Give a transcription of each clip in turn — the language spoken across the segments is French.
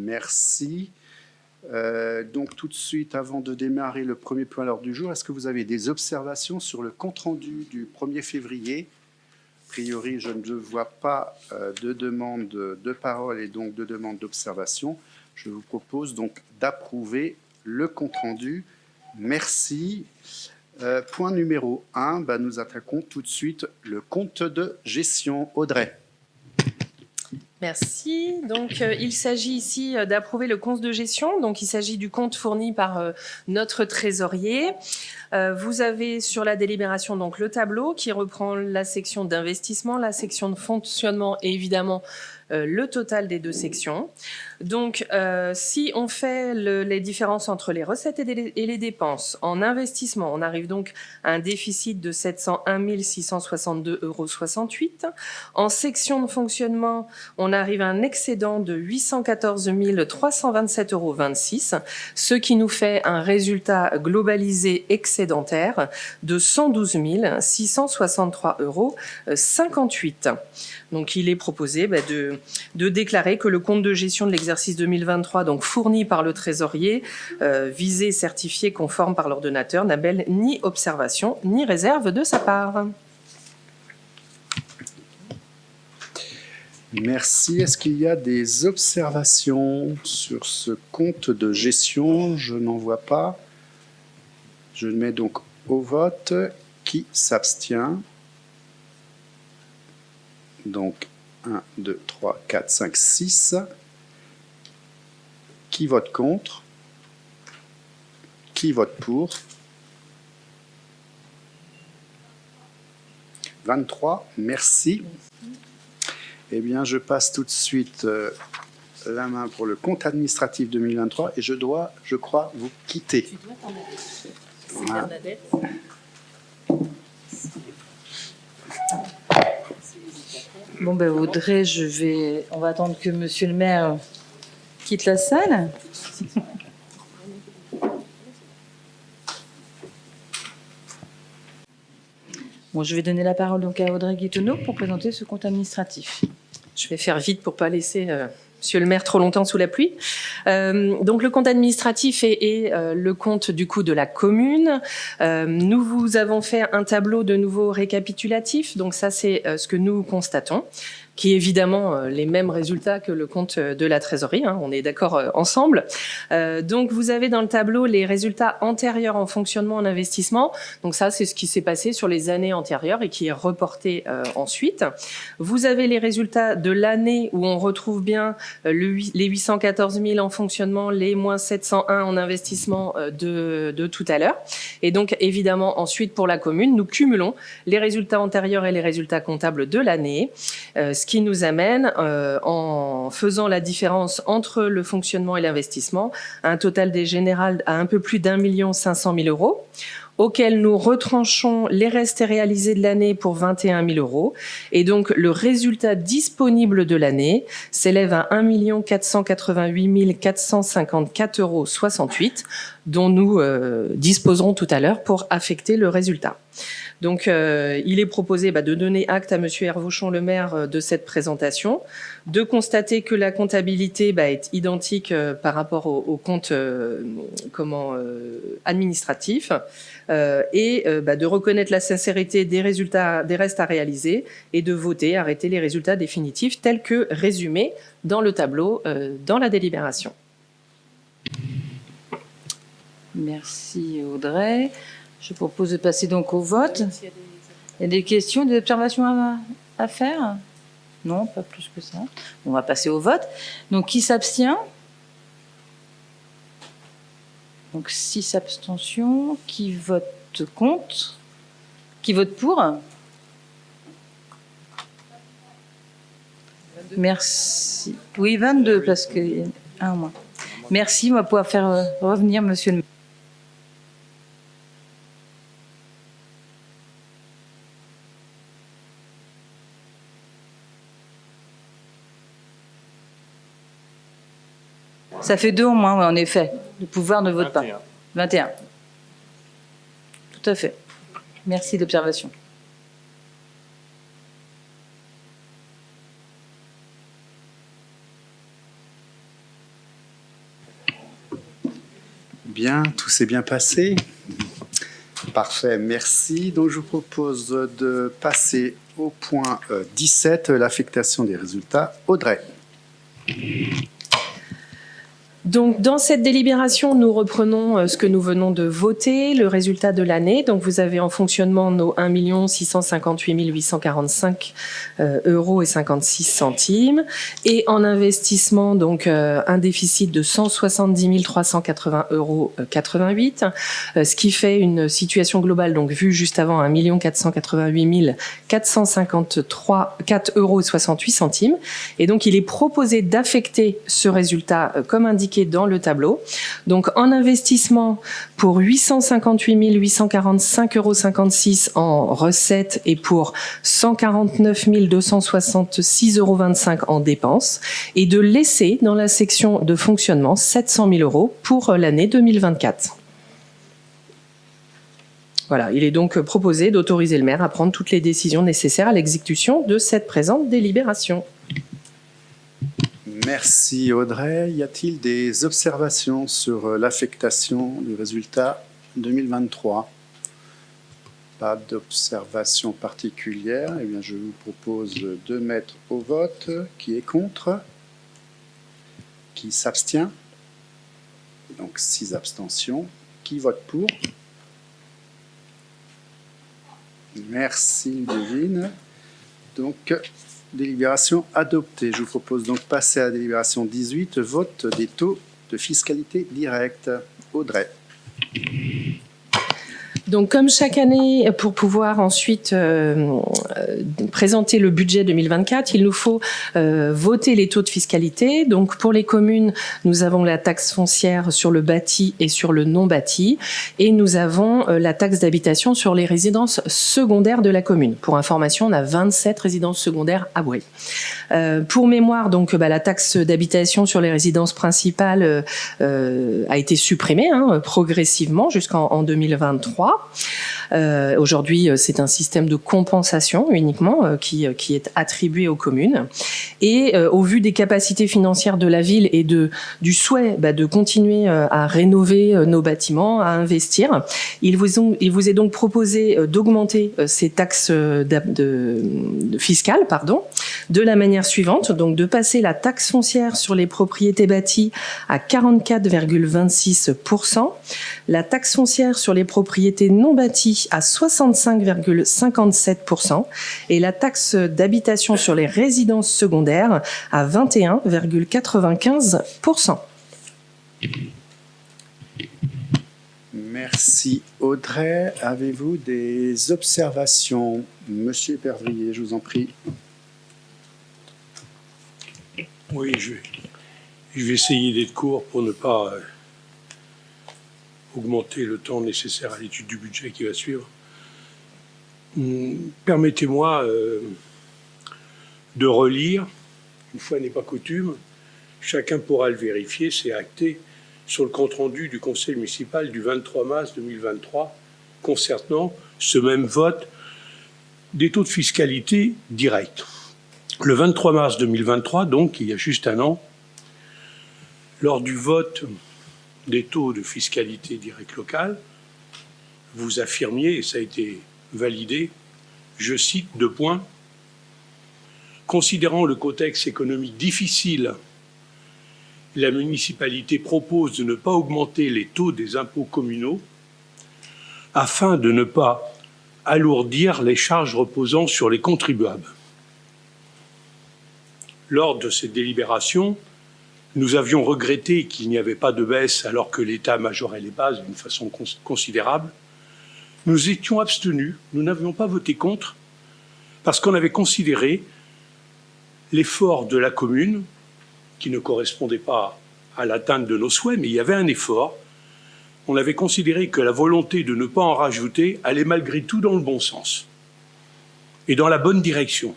Merci. Donc tout de suite, avant de démarrer le premier point à l'ordre du jour, est-ce que vous avez des observations sur le compte-rendu du 1er février? A priori, je ne vois pas de demande de parole et donc de demande d'observation. Je vous propose donc d'approuver le compte-rendu. Merci. Point numéro 1, nous attaquons tout de suite le compte de gestion. Audrey. Merci. Donc, il s'agit ici d'approuver le compte de gestion. Donc, il s'agit du compte fourni par notre trésorier. Vous avez sur la délibération donc le tableau qui reprend la section d'investissement, la section de fonctionnement et évidemment le total des deux sections. Donc, si on fait les différences entre les recettes et les dépenses, en investissement, on arrive donc à un déficit de 701 662,68 €. En section de fonctionnement, on arrive à un excédent de 814 327,26 €, ce qui nous fait un résultat globalisé excédentaire de 112 663,58 €. Donc, il est proposé de déclarer que le compte de gestion de l'exercice 2023, donc fourni par le trésorier, visé, certifié, conforme par l'ordonnateur, n'appelle ni observation ni réserve de sa part. Merci. Est-ce qu'il y a des observations sur ce compte de gestion? Je n'en vois pas. Je le mets donc au vote. Qui s'abstient? Donc 1, 2, 3, 4, 5, 6. Qui vote contre? Qui vote pour? 23. Merci. Eh bien, je passe tout de suite la main pour le compte administratif 2023 et je dois, je crois, vous quitter. Tu dois t'en aller. C'est Bernadette. Bon, Audrey, on va attendre que monsieur le maire quitte la salle. Bon, je vais donner la parole donc à Audrey Guitonneau pour présenter ce compte administratif. Je vais faire vite pour pas laisser monsieur le maire trop longtemps sous la pluie. Donc le compte administratif est le compte du coup de la commune. Nous vous avons fait un tableau de nouveau récapitulatif. Donc ça c'est ce que nous constatons, qui est évidemment les mêmes résultats que le compte de la trésorerie, hein, on est d'accord ensemble. Donc vous avez dans le tableau les résultats antérieurs en fonctionnement, en investissement. Donc ça, c'est ce qui s'est passé sur les années antérieures et qui est reporté ensuite. Vous avez les résultats de l'année où on retrouve bien les 814 000 en fonctionnement, les moins 701 en investissement de tout à l'heure. Et donc évidemment, ensuite pour la commune, nous cumulons les résultats antérieurs et les résultats comptables de l'année, ce qui nous amène, en faisant la différence entre le fonctionnement et l'investissement, à un total des générales à un peu plus d'1 500 000 €, auquel nous retranchons les restes réalisés de l'année pour 21 000 €. Et donc, le résultat disponible de l'année s'élève à 1 488 454,68 €, dont nous disposerons tout à l'heure pour affecter le résultat. Donc, il est proposé de donner acte à monsieur Hervauchon, le maire, de cette présentation, de constater que la comptabilité est identique par rapport au compte administratif, et de reconnaître la sincérité des résultats, des restes à réaliser, et de voter, arrêter les résultats définitifs tels que résumés dans le tableau, dans la délibération. Merci Audrey. Je propose de passer donc au vote. Il y a des questions, des observations à faire? Non, pas plus que ça. On va passer au vote. Donc, qui s'abstient? Donc, 6 abstentions. Qui vote contre? Qui vote pour? Merci. Oui, 22, parce qu'il y a un moins. Merci, on va pouvoir faire revenir monsieur le maire. Ça fait 2 en moins, ouais, en effet. Le pouvoir ne vote 21. Pas. 21. Tout à fait. Merci de l'observation. Bien, tout s'est bien passé. Parfait, merci. Donc je vous propose de passer au point 17, l'affectation des résultats. Audrey. Donc, dans cette délibération, nous reprenons ce que nous venons de voter, le résultat de l'année. Donc, vous avez en fonctionnement nos 1 658 845 euros et 56 centimes. Et en investissement, donc, un déficit de 170 380 euros 88, ce qui fait une situation globale, donc, vue juste avant, 1 488 453 4 euros 68 centimes. Et donc, il est proposé d'affecter ce résultat comme indiqué dans le tableau. Donc, en investissement pour 858 845,56 euros en recettes et pour 149 266,25 euros en dépenses, et de laisser dans la section de fonctionnement 700 000 euros pour l'année 2024. Voilà, il est donc proposé d'autoriser le maire à prendre toutes les décisions nécessaires à l'exécution de cette présente délibération. Merci Audrey. Y a-t-il des observations sur l'affectation du résultat 2023? Pas d'observation particulière. Eh bien, je vous propose de mettre au vote. Qui est contre? Qui s'abstient? Donc 6 abstentions. Qui vote pour? Merci Ludivine. Donc, délibération adoptée. Je vous propose donc de passer à la délibération 18, vote des taux de fiscalité directe. Audrey. Donc, comme chaque année, pour pouvoir ensuite présenter le budget 2024, il nous faut voter les taux de fiscalité. Donc, pour les communes, nous avons la taxe foncière sur le bâti et sur le non bâti, et nous avons la taxe d'habitation sur les résidences secondaires de la commune. Pour information, on a 27 résidences secondaires à Boué. Pour mémoire, donc, la taxe d'habitation sur les résidences principales a été supprimée progressivement jusqu'en 2023. Aujourd'hui, c'est un système de compensation uniquement qui est attribué aux communes. Et au vu des capacités financières de la ville et du souhait de continuer à rénover nos bâtiments, à investir, il vous est donc proposé d'augmenter ces taxes fiscales, de la manière suivante, donc de passer la taxe foncière sur les propriétés bâties à 44,26%, la taxe foncière sur les propriétés non bâties à 65,57% et la taxe d'habitation sur les résidences secondaires à 21,95%. Merci Audrey. Avez-vous des observations? Monsieur Épervier, je vous en prie. Oui, je vais essayer d'être court pour ne pas augmenter le temps nécessaire à l'étude du budget qui va suivre. Permettez-moi de relire, une fois n'est pas coutume, chacun pourra le vérifier, c'est acté, sur le compte-rendu du Conseil municipal du 23 mars 2023 concernant ce même vote des taux de fiscalité directs. Le 23 mars 2023, donc il y a juste un an, lors du vote des taux de fiscalité directe locale, vous affirmiez, et ça a été validé, je cite 2 points, « Considérant le contexte économique difficile, la municipalité propose de ne pas augmenter les taux des impôts communaux afin de ne pas alourdir les charges reposant sur les contribuables. » Lors de cette délibération, nous avions regretté qu'il n'y avait pas de baisse alors que l'État majorait les bases d'une façon considérable. Nous étions abstenus, nous n'avions pas voté contre, parce qu'on avait considéré l'effort de la commune, qui ne correspondait pas à l'atteinte de nos souhaits, mais il y avait un effort. On avait considéré que la volonté de ne pas en rajouter allait malgré tout dans le bon sens et dans la bonne direction.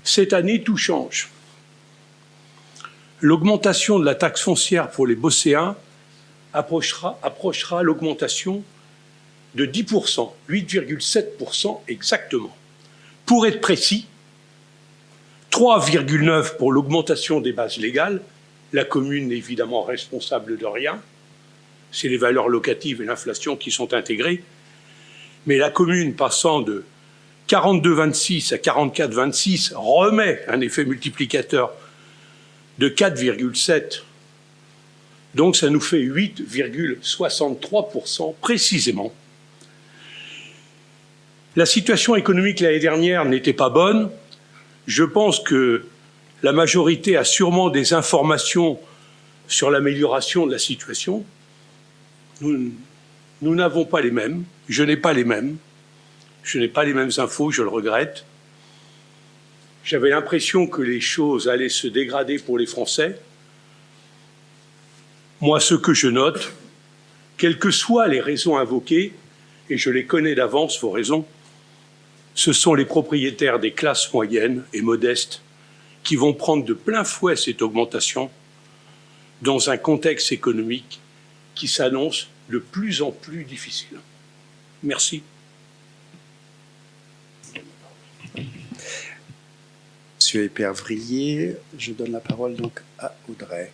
Cette année, tout change. L'augmentation de la taxe foncière pour les Bosséens approchera l'augmentation de 10%, 8,7% exactement. Pour être précis, 3,9% pour l'augmentation des bases légales, la commune n'est évidemment responsable de rien, c'est les valeurs locatives et l'inflation qui sont intégrées. Mais la commune passant de 42,26 à 44,26 remet un effet multiplicateur de 4,7. Donc ça nous fait 8,63% précisément. La situation économique l'année dernière n'était pas bonne. Je pense que la majorité a sûrement des informations sur l'amélioration de la situation. Nous n'avons pas les mêmes, je n'ai pas les mêmes. Je n'ai pas les mêmes infos, je le regrette. J'avais l'impression que les choses allaient se dégrader pour les Français. Moi, ce que je note, quelles que soient les raisons invoquées, et je les connais d'avance, vos raisons, ce sont les propriétaires des classes moyennes et modestes qui vont prendre de plein fouet cette augmentation dans un contexte économique qui s'annonce de plus en plus difficile. Merci. Monsieur Épervrier, je donne la parole donc à Audrey.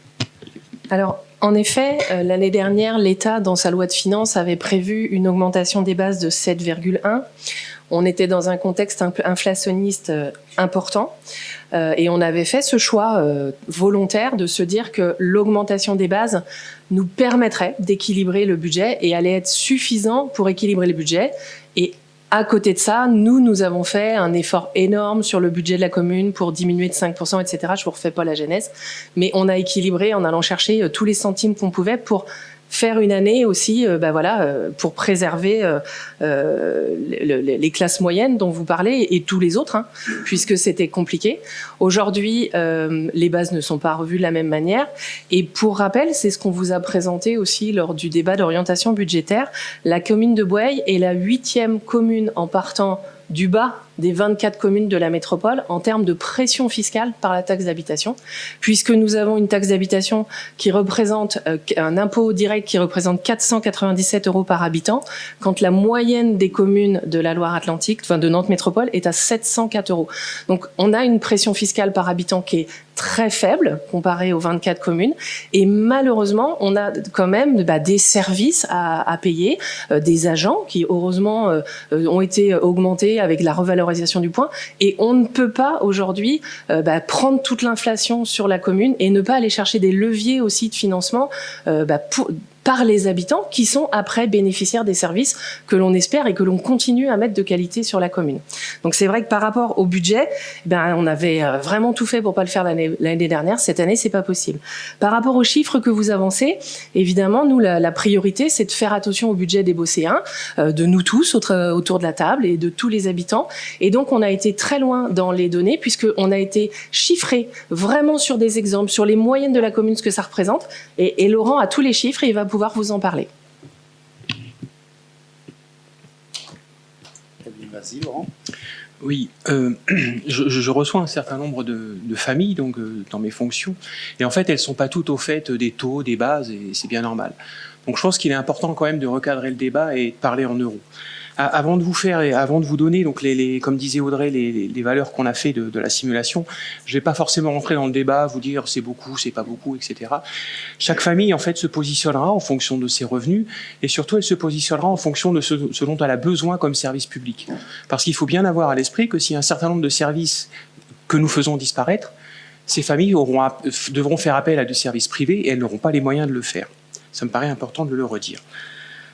Alors, en effet, l'année dernière, l'État, dans sa loi de finances, avait prévu une augmentation des bases de 7,1. On était dans un contexte un peu inflationniste important et on avait fait ce choix volontaire de se dire que l'augmentation des bases nous permettrait d'équilibrer le budget et allait être suffisant pour équilibrer le budget. Et à côté de ça, nous avons fait un effort énorme sur le budget de la commune pour diminuer de 5%, etc. Je vous refais pas la genèse, mais on a équilibré en allant chercher tous les centimes qu'on pouvait pour faire une année aussi, pour préserver les classes moyennes dont vous parlez et tous les autres, puisque c'était compliqué. Aujourd'hui, les bases ne sont pas revues de la même manière. Et pour rappel, c'est ce qu'on vous a présenté aussi lors du débat d'orientation budgétaire. La commune de Bouaye est la 8e commune en partant du bas des 24 communes de la métropole en termes de pression fiscale par la taxe d'habitation, puisque nous avons une taxe d'habitation qui représente un impôt direct qui représente 497 € par habitant, quand la moyenne des communes de la Loire-Atlantique, enfin de Nantes Métropole, est à 704 €. Donc on a une pression fiscale par habitant qui est très faible comparée aux 24 communes, et malheureusement on a quand même des services à payer, des agents qui heureusement ont été augmentés avec la revalorisation du point, et on ne peut pas aujourd'hui prendre toute l'inflation sur la commune et ne pas aller chercher des leviers aussi de financement par les habitants qui sont après bénéficiaires des services que l'on espère et que l'on continue à mettre de qualité sur la commune. Donc c'est vrai que par rapport au budget, on avait vraiment tout fait pour pas le faire l'année dernière. Cette année, c'est pas possible. Par rapport aux chiffres que vous avancez, évidemment, nous, la priorité, c'est de faire attention au budget des Bosséens, de nous tous autour de la table et de tous les habitants. Et donc, on a été très loin dans les données puisqu'on a été chiffré vraiment sur des exemples, sur les moyennes de la commune, ce que ça représente. Et Laurent a tous les chiffres et il va pouvoir vous en parler. Vas-y, Laurent. Oui, je reçois un certain nombre de familles donc dans mes fonctions, et en fait elles sont pas toutes au fait des taux, des bases, et c'est bien normal. Donc je pense qu'il est important quand même de recadrer le débat et de parler en euros. Avant de vous donner donc comme disait Audrey, les valeurs qu'on a fait de la simulation, je vais pas forcément rentrer dans le débat, vous dire c'est beaucoup, c'est pas beaucoup, etc. Chaque famille en fait se positionnera en fonction de ses revenus, et surtout elle se positionnera en fonction de ce dont elle a besoin comme service public. Parce qu'il faut bien avoir à l'esprit que s'il y a un certain nombre de services que nous faisons disparaître, ces familles devront faire appel à des services privés et elles n'auront pas les moyens de le faire. Ça me paraît important de le redire.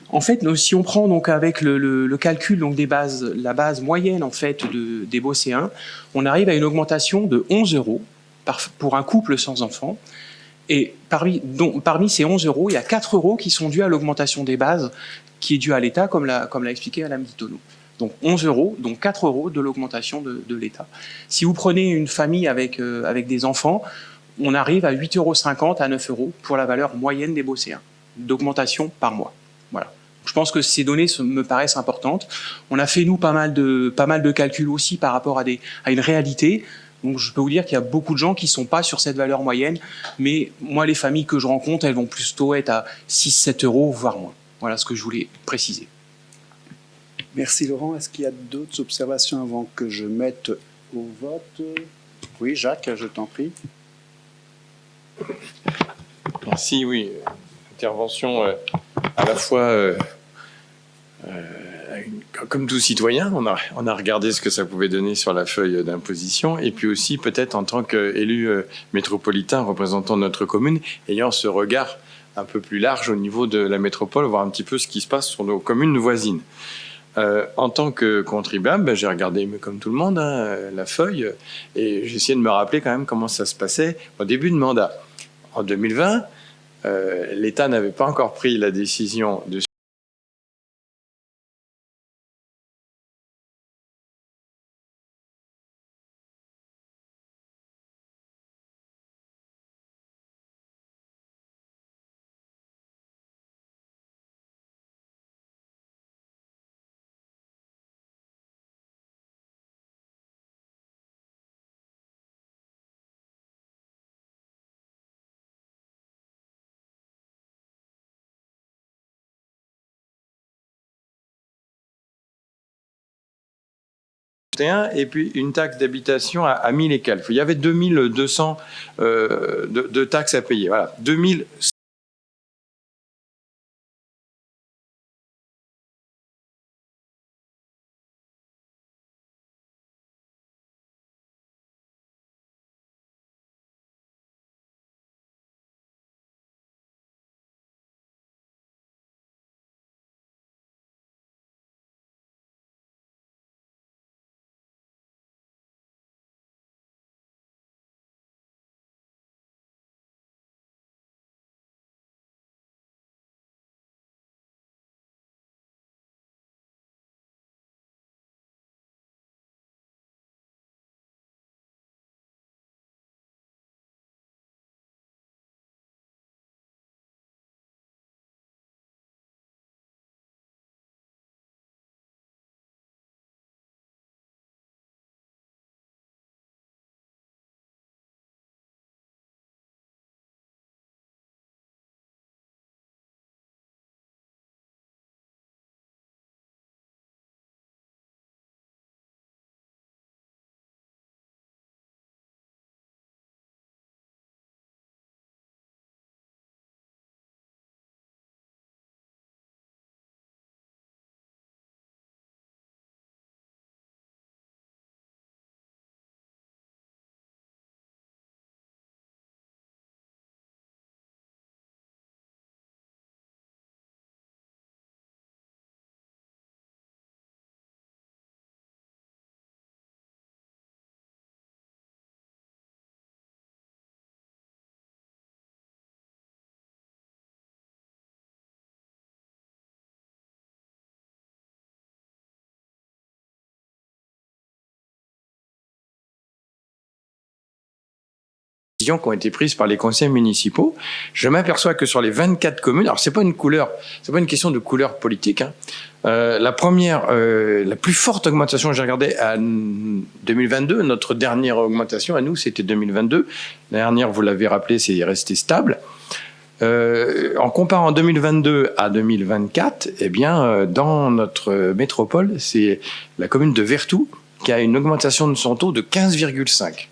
En fait, si on prend donc avec le calcul donc des bases, la base moyenne en fait des Bosséens, on arrive à une augmentation de 11 € pour un couple sans enfants. Et parmi ces 11 €, il y a 4 € qui sont dus à l'augmentation des bases, qui est due à l'État, comme l'a expliqué Madame Ditolo. Donc 11 €, donc 4 € de l'augmentation de l'État. Si vous prenez une famille avec des enfants, on arrive à 8,50 € à 9 € pour la valeur moyenne des Bosséens, d'augmentation par mois. Voilà. Je pense que ces données me paraissent importantes. On a fait, nous, pas mal de calculs aussi par rapport à une réalité. Donc, je peux vous dire qu'il y a beaucoup de gens qui ne sont pas sur cette valeur moyenne. Mais moi, les familles que je rencontre, elles vont plutôt être à 6-7 €, voire moins. Voilà ce que je voulais préciser. Merci, Laurent. Est-ce qu'il y a d'autres observations avant que je mette au vote? Oui, Jacques, je t'en prie. Merci, oui. Intervention à la fois, comme tout citoyen, on a regardé ce que ça pouvait donner sur la feuille d'imposition, et puis aussi peut-être en tant qu'élu métropolitain représentant notre commune, ayant ce regard un peu plus large au niveau de la métropole, voir un petit peu ce qui se passe sur nos communes voisines. En tant que contribuable, j'ai regardé, comme tout le monde, la feuille, et j'ai essayé de me rappeler quand même comment ça se passait au début de mandat. En 2020, l'État n'avait pas encore pris la décision de et puis une taxe d'habitation à 1000 et quelques. Il y avait 2200 de taxes à payer. Voilà, 2000. Qui ont été prises par les conseils municipaux, je m'aperçois que sur les 24 communes, alors c'est pas une question de couleur politique, la première, la plus forte augmentation que j'ai regardée à 2022, notre dernière augmentation à nous, c'était 2022. La dernière, vous l'avez rappelé, c'est resté stable. En comparant 2022 à 2024, eh bien, dans notre métropole, c'est la commune de Vertou qui a une augmentation de son taux de 15,5.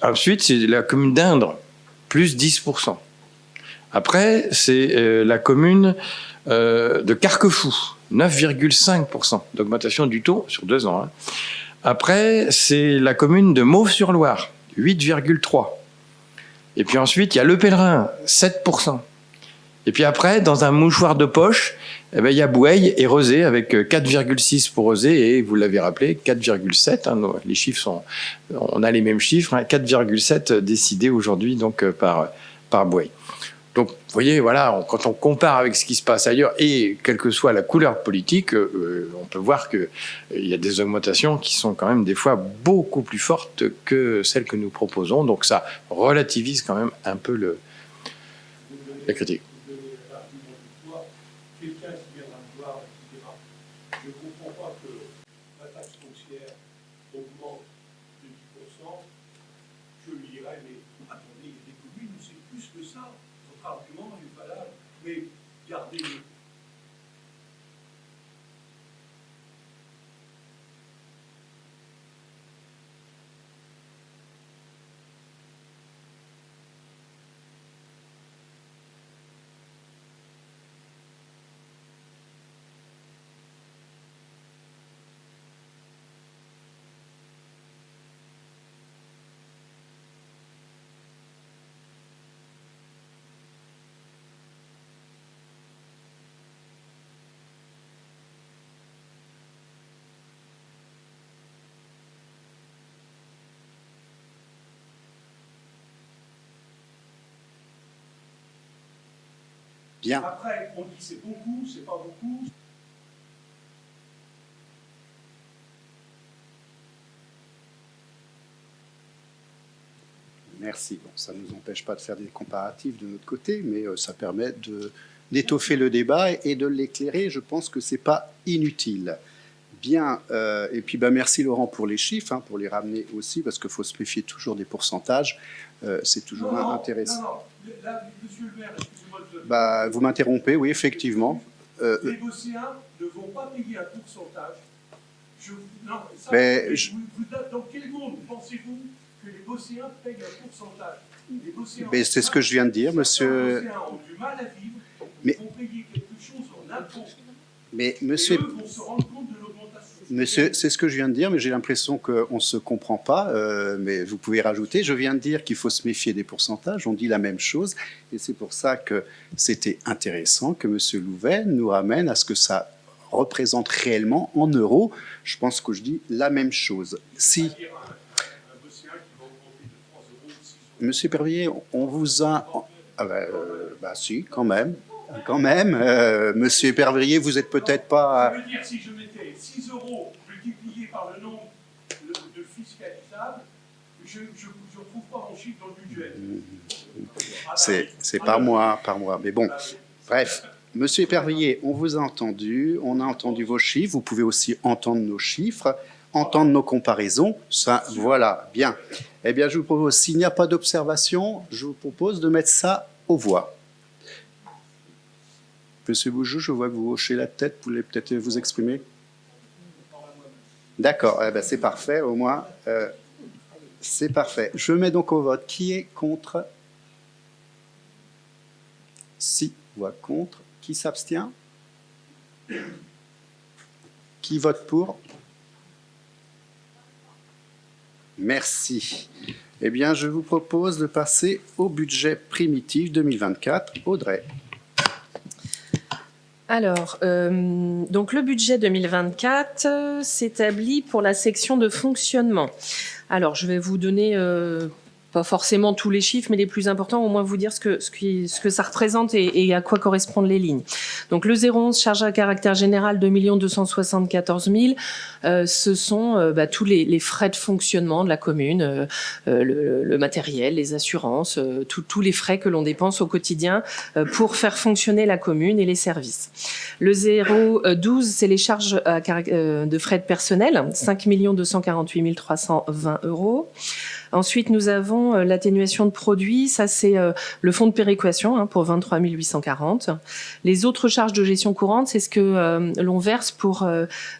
Ensuite, c'est la commune d'Indre, plus 10%. Après, c'est la commune de Carquefou, 9,5% d'augmentation du taux sur 2 ans. Après, c'est la commune de Mauves-sur-Loire, 8,3%. Et puis ensuite, il y a Le Pèlerin, 7%. Et puis après, dans un mouchoir de poche, eh ben, il y a Boueil et Rezé avec 4,6 pour Rezé et vous l'avez rappelé, 4,7. Les chiffres sont, on a les mêmes chiffres, 4,7 décidés aujourd'hui donc par Boueil. Donc, vous voyez, voilà, quand on compare avec ce qui se passe ailleurs et quelle que soit la couleur politique, on peut voir qu'il y a des augmentations qui sont quand même des fois beaucoup plus fortes que celles que nous proposons. Donc, ça relativise quand même un peu la critique. Quelqu'un qui viendra me voir et qui dira je ne comprends pas que la taxe foncière augmente de 10%, je lui dirais mais attendez, il y a des communes où c'est plus que ça. Votre argument est valable, mais gardez-le. Bien. Après, on dit c'est beaucoup, c'est pas beaucoup. Merci. Bon, ça ne nous empêche pas de faire des comparatifs de notre côté, mais ça permet d'étoffer le débat et de l'éclairer. Je pense que ce n'est pas inutile. Bien, et puis merci Laurent pour les chiffres, hein, pour les ramener aussi, parce qu'il faut se méfier toujours des pourcentages. C'est toujours intéressant. Non, là, monsieur le maire, excusez-moi de... Vous m'interrompez, oui, effectivement. Les Bosséens ne vont pas payer un pourcentage. Dans quel monde pensez-vous que les Bosséens payent un pourcentage? Mais c'est ce que je viens de dire, monsieur. Les Bosséens ont du mal à vivre, ils Mais- vont payer quelque chose en impôts. Mais Et monsieur, eux vont se rendre compte de l'augmentation. monsieur, c'est ce que je viens de dire, mais j'ai l'impression qu'on ne se comprend pas. Mais vous pouvez rajouter. Je viens de dire qu'il faut se méfier des pourcentages. On dit la même chose. Et c'est pour ça que c'était intéressant que monsieur Louvet nous ramène à ce que ça représente réellement en euros. Je pense que je dis la même chose. Si, C'est-à-dire un Bosséen qui va augmenter de 3 euros ou 6 euros. monsieur Pervier, on vous a... si, quand même. Quand même. Monsieur Pervier, vous n'êtes peut-être pas... Ça veut dire si je mettais 6 euros multiplié par le nombre de fiscalisables, je ne retrouve pas mon chiffre dans le budget. C'est par mois. Mais bon, bref. Monsieur Épervier, on vous a entendu, on a entendu vos chiffres, vous pouvez aussi entendre nos chiffres, entendre nos comparaisons, ça, voilà, bien. Eh bien, je vous propose, s'il n'y a pas d'observation, je vous propose de mettre ça aux voix. Monsieur Boujou, je vois que vous hochez la tête, vous voulez peut-être vous exprimer? D'accord, eh bien, c'est parfait, au moins, c'est parfait. Je mets donc au vote. Qui est contre? 6 voix contre. Qui s'abstient? Qui vote pour? Merci. Eh bien, je vous propose de passer au budget primitif 2024. Audrey. Alors, donc le budget 2024 s'établit pour la section de fonctionnement. Alors, je vais vous donner pas forcément tous les chiffres, mais les plus importants, au moins vous dire ce que ça représente et à quoi correspondent les lignes. Donc le 011, charge à caractère général, 2 274 000, ce sont tous les frais de fonctionnement de la commune, le matériel, les assurances, tous les frais que l'on dépense au quotidien pour faire fonctionner la commune et les services. Le 012, c'est les charges de frais de personnel, 5 248 320 €. Ensuite, nous avons l'atténuation de produits. Ça, c'est le fonds de péréquation pour 23 840. Les autres charges de gestion courante, c'est ce que l'on verse pour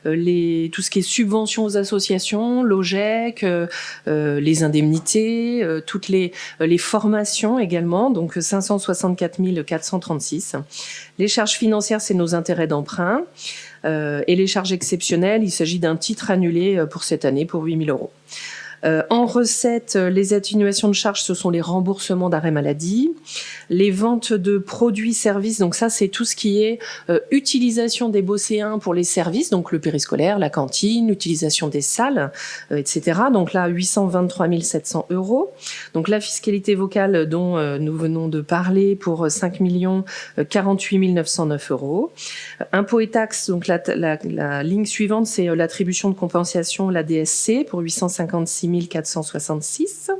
tout ce qui est subventions aux associations, l'OGEC, les indemnités, toutes les formations également, donc 564 436. Les charges financières, c'est nos intérêts d'emprunt. Et les charges exceptionnelles, il s'agit d'un titre annulé pour cette année pour 8 000 €. En recettes, les atténuations de charges, ce sont les remboursements d'arrêt maladie, les ventes de produits-services, donc ça c'est tout ce qui est utilisation des Bosséens pour les services, donc le périscolaire, la cantine, l'utilisation des salles, etc. Donc là, 823 700 €. Donc la fiscalité vocale dont nous venons de parler pour 5 48 909 €. Impôts et taxes, donc la ligne suivante, c'est l'attribution de compensation, la DSC, pour 856 466.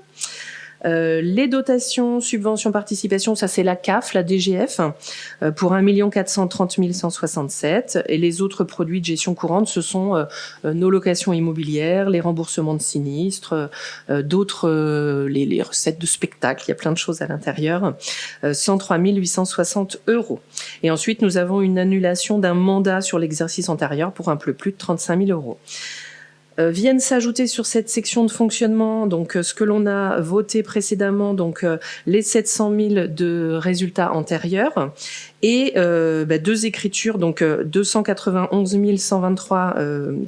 Les dotations, subventions, participations, ça c'est la CAF, la DGF, pour 1 430 167. Et les autres produits de gestion courante, ce sont nos locations immobilières, les remboursements de sinistres, les recettes de spectacle, il y a plein de choses à l'intérieur, 103 860 €. Et ensuite, nous avons une annulation d'un mandat sur l'exercice antérieur pour un peu plus de 35 000 €. Viennent s'ajouter sur cette section de fonctionnement donc ce que l'on a voté précédemment, donc les 700 000 de résultats antérieurs et 2 écritures, donc 291 123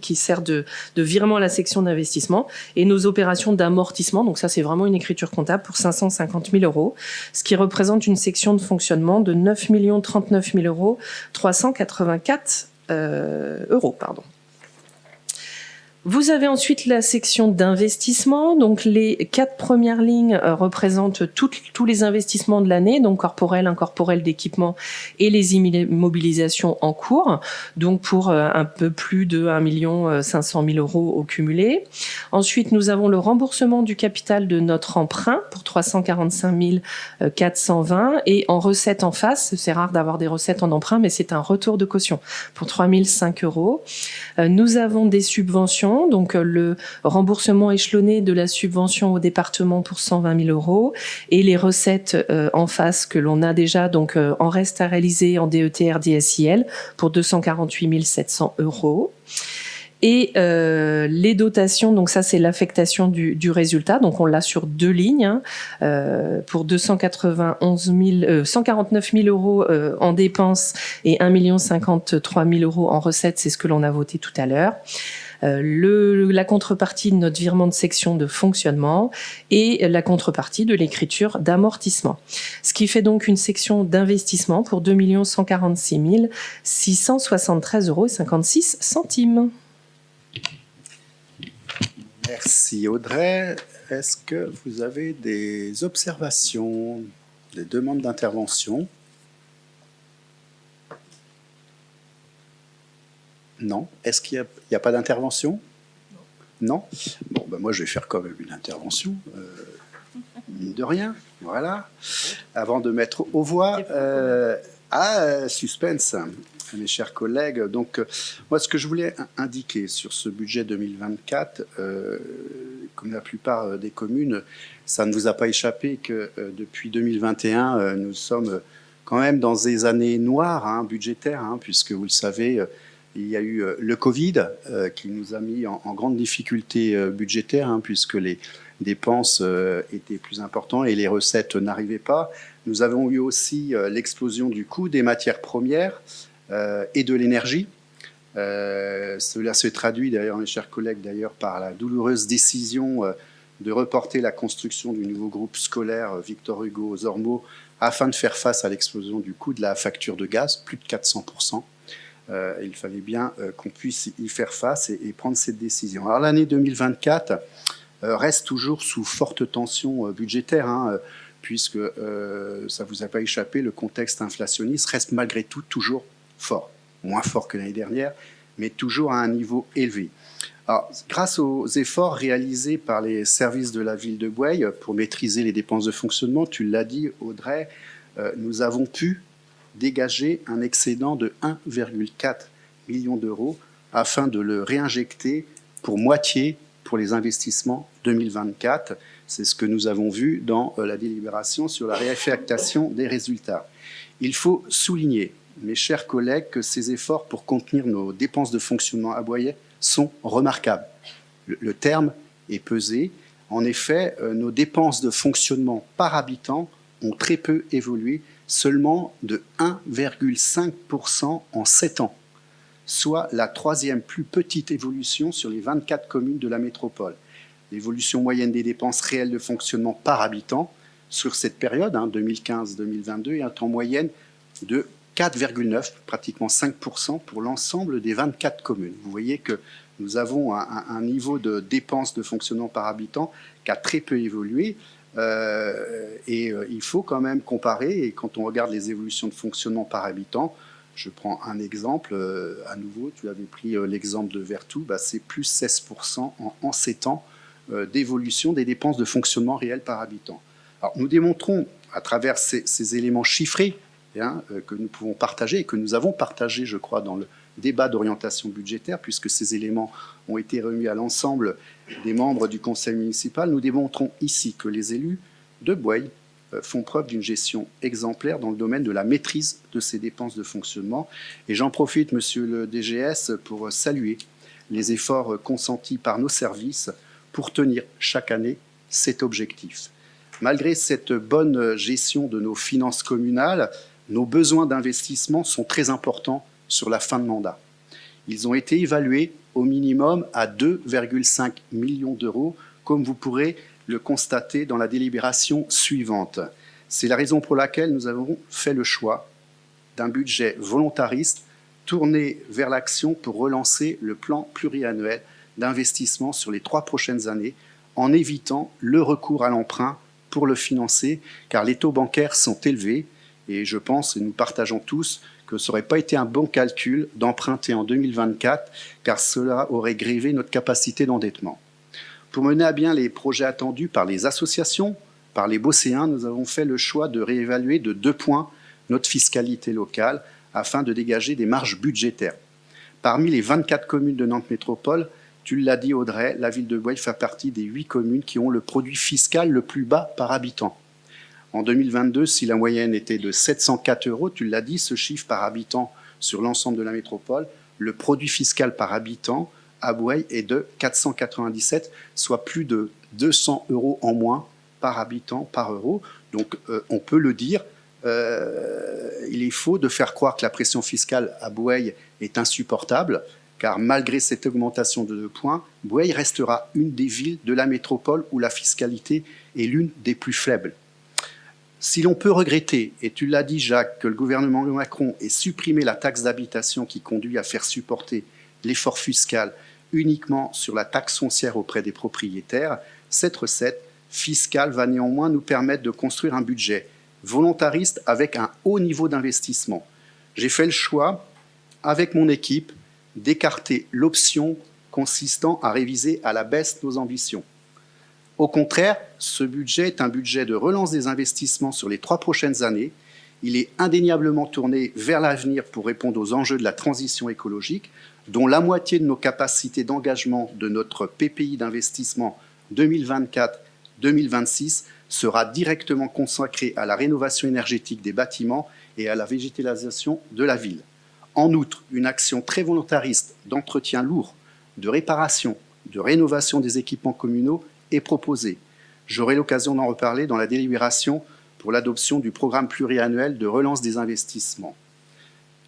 qui sert de virement à la section d'investissement et nos opérations d'amortissement, donc ça c'est vraiment une écriture comptable pour 550 000 €, ce qui représente une section de fonctionnement de 9 039 384 €. Vous avez ensuite la section d'investissement. Donc, les 4 premières lignes représentent tous les investissements de l'année, donc corporels, incorporels d'équipement et les immobilisations en cours, donc pour un peu plus de 1 500 000 € au cumulé. Ensuite, nous avons le remboursement du capital de notre emprunt pour 345 420 et en recettes en face, c'est rare d'avoir des recettes en emprunt, mais c'est un retour de caution pour 3 005 €. Nous avons des subventions, donc le remboursement échelonné de la subvention au département pour 120 000 € et les recettes en face que l'on a déjà, donc en reste à réaliser en DETR DSIL pour 248 700 €. Et les dotations, donc ça c'est l'affectation du résultat, donc on l'a sur 2 lignes, pour 149 000 € en dépenses et 1 53 000 € en recettes, c'est ce que l'on a voté tout à l'heure. La contrepartie de notre virement de section de fonctionnement et la contrepartie de l'écriture d'amortissement. Ce qui fait donc une section d'investissement pour 2 146 673 € et 56 centimes. Merci Audrey. Est-ce que vous avez des observations, des demandes d'intervention? Non. Est-ce qu'il n'y a pas d'intervention? Non. Bon, ben moi je vais faire quand même une intervention, mine de rien, voilà. Avant de mettre aux voix, suspense, mes chers collègues. Donc, moi ce que je voulais indiquer sur ce budget 2024, comme la plupart des communes, ça ne vous a pas échappé que depuis 2021, nous sommes quand même dans des années noires budgétaires, puisque vous le savez, il y a eu le Covid qui nous a mis en grande difficulté budgétaire, puisque les dépenses étaient plus importantes et les recettes n'arrivaient pas. Nous avons eu aussi l'explosion du coût des matières premières et de l'énergie. Cela se traduit d'ailleurs, mes chers collègues, par la douloureuse décision de reporter la construction du nouveau groupe scolaire Victor Hugo aux Ormeaux afin de faire face à l'explosion du coût de la facture de gaz, plus de 400%. Il fallait bien qu'on puisse y faire face et prendre cette décision. Alors l'année 2024 reste toujours sous forte tension budgétaire, puisque ça ne vous a pas échappé, le contexte inflationniste reste malgré tout toujours fort, moins fort que l'année dernière, mais toujours à un niveau élevé. Alors, grâce aux efforts réalisés par les services de la ville de Boueuil pour maîtriser les dépenses de fonctionnement, tu l'as dit Audrey, nous avons pu dégager un excédent de 1,4 million d'euros afin de le réinjecter pour moitié pour les investissements 2024. C'est ce que nous avons vu dans la délibération sur la réaffectation des résultats. Il faut souligner, mes chers collègues, que ces efforts pour contenir nos dépenses de fonctionnement à Boueuil sont remarquables. Le terme est pesé. En effet, nos dépenses de fonctionnement par habitant ont très peu évolué, seulement de 1,5% en 7 ans, soit la 3e plus petite évolution sur les 24 communes de la métropole. L'évolution moyenne des dépenses réelles de fonctionnement par habitant sur cette période, 2015-2022, est en moyenne de 4,9, pratiquement 5% pour l'ensemble des 24 communes. Vous voyez que nous avons un niveau de dépenses de fonctionnement par habitant qui a très peu évolué. Il faut quand même comparer, et quand on regarde les évolutions de fonctionnement par habitant, je prends un exemple, à nouveau, tu avais pris l'exemple de Vertou, c'est plus 16% en 7 ans d'évolution des dépenses de fonctionnement réelles par habitant. Alors, nous démontrons à travers ces éléments chiffrés que nous pouvons partager et que nous avons partagé, je crois, dans le débat d'orientation budgétaire, puisque ces éléments ont été remis à l'ensemble des membres du conseil municipal. Nous démontrons ici que les élus de Boueuil font preuve d'une gestion exemplaire dans le domaine de la maîtrise de ces dépenses de fonctionnement. Et j'en profite, monsieur le DGS, pour saluer les efforts consentis par nos services pour tenir chaque année cet objectif. Malgré cette bonne gestion de nos finances communales, nos besoins d'investissement sont très importants sur la fin de mandat. Ils ont été évalués au minimum à 2,5 millions d'euros, comme vous pourrez le constater dans la délibération suivante. C'est la raison pour laquelle nous avons fait le choix d'un budget volontariste tourné vers l'action pour relancer le plan pluriannuel d'investissement sur les 3 prochaines années en évitant le recours à l'emprunt pour le financer, car les taux bancaires sont élevés et je pense, et nous partageons tous, que ça n'aurait pas été un bon calcul d'emprunter en 2024, car cela aurait grévé notre capacité d'endettement. Pour mener à bien les projets attendus par les associations, par les Beaucéens, nous avons fait le choix de réévaluer de 2 points notre fiscalité locale afin de dégager des marges budgétaires. Parmi les 24 communes de Nantes Métropole, tu l'as dit Audrey, la ville de Boueil fait partie des 8 communes qui ont le produit fiscal le plus bas par habitant. En 2022, si la moyenne était de 704 €, tu l'as dit, ce chiffre par habitant sur l'ensemble de la métropole, le produit fiscal par habitant à Boueil est de 497, soit plus de 200 € en moins par habitant par euro. Donc on peut le dire, il est faux de faire croire que la pression fiscale à Boueil est insupportable, car malgré cette augmentation de 2 points, Boueil restera une des villes de la métropole où la fiscalité est l'une des plus faibles. Si l'on peut regretter, et tu l'as dit Jacques, que le gouvernement Macron ait supprimé la taxe d'habitation qui conduit à faire supporter l'effort fiscal uniquement sur la taxe foncière auprès des propriétaires, cette recette fiscale va néanmoins nous permettre de construire un budget volontariste avec un haut niveau d'investissement. J'ai fait le choix, avec mon équipe, d'écarter l'option consistant à réviser à la baisse nos ambitions. Au contraire, ce budget est un budget de relance des investissements sur les 3 prochaines années. Il est indéniablement tourné vers l'avenir pour répondre aux enjeux de la transition écologique, dont la moitié de nos capacités d'engagement de notre PPI d'investissement 2024-2026 sera directement consacrée à la rénovation énergétique des bâtiments et à la végétalisation de la ville. En outre, une action très volontariste d'entretien lourd, de réparation, de rénovation des équipements communaux est proposée. J'aurai l'occasion d'en reparler dans la délibération pour l'adoption du programme pluriannuel de relance des investissements.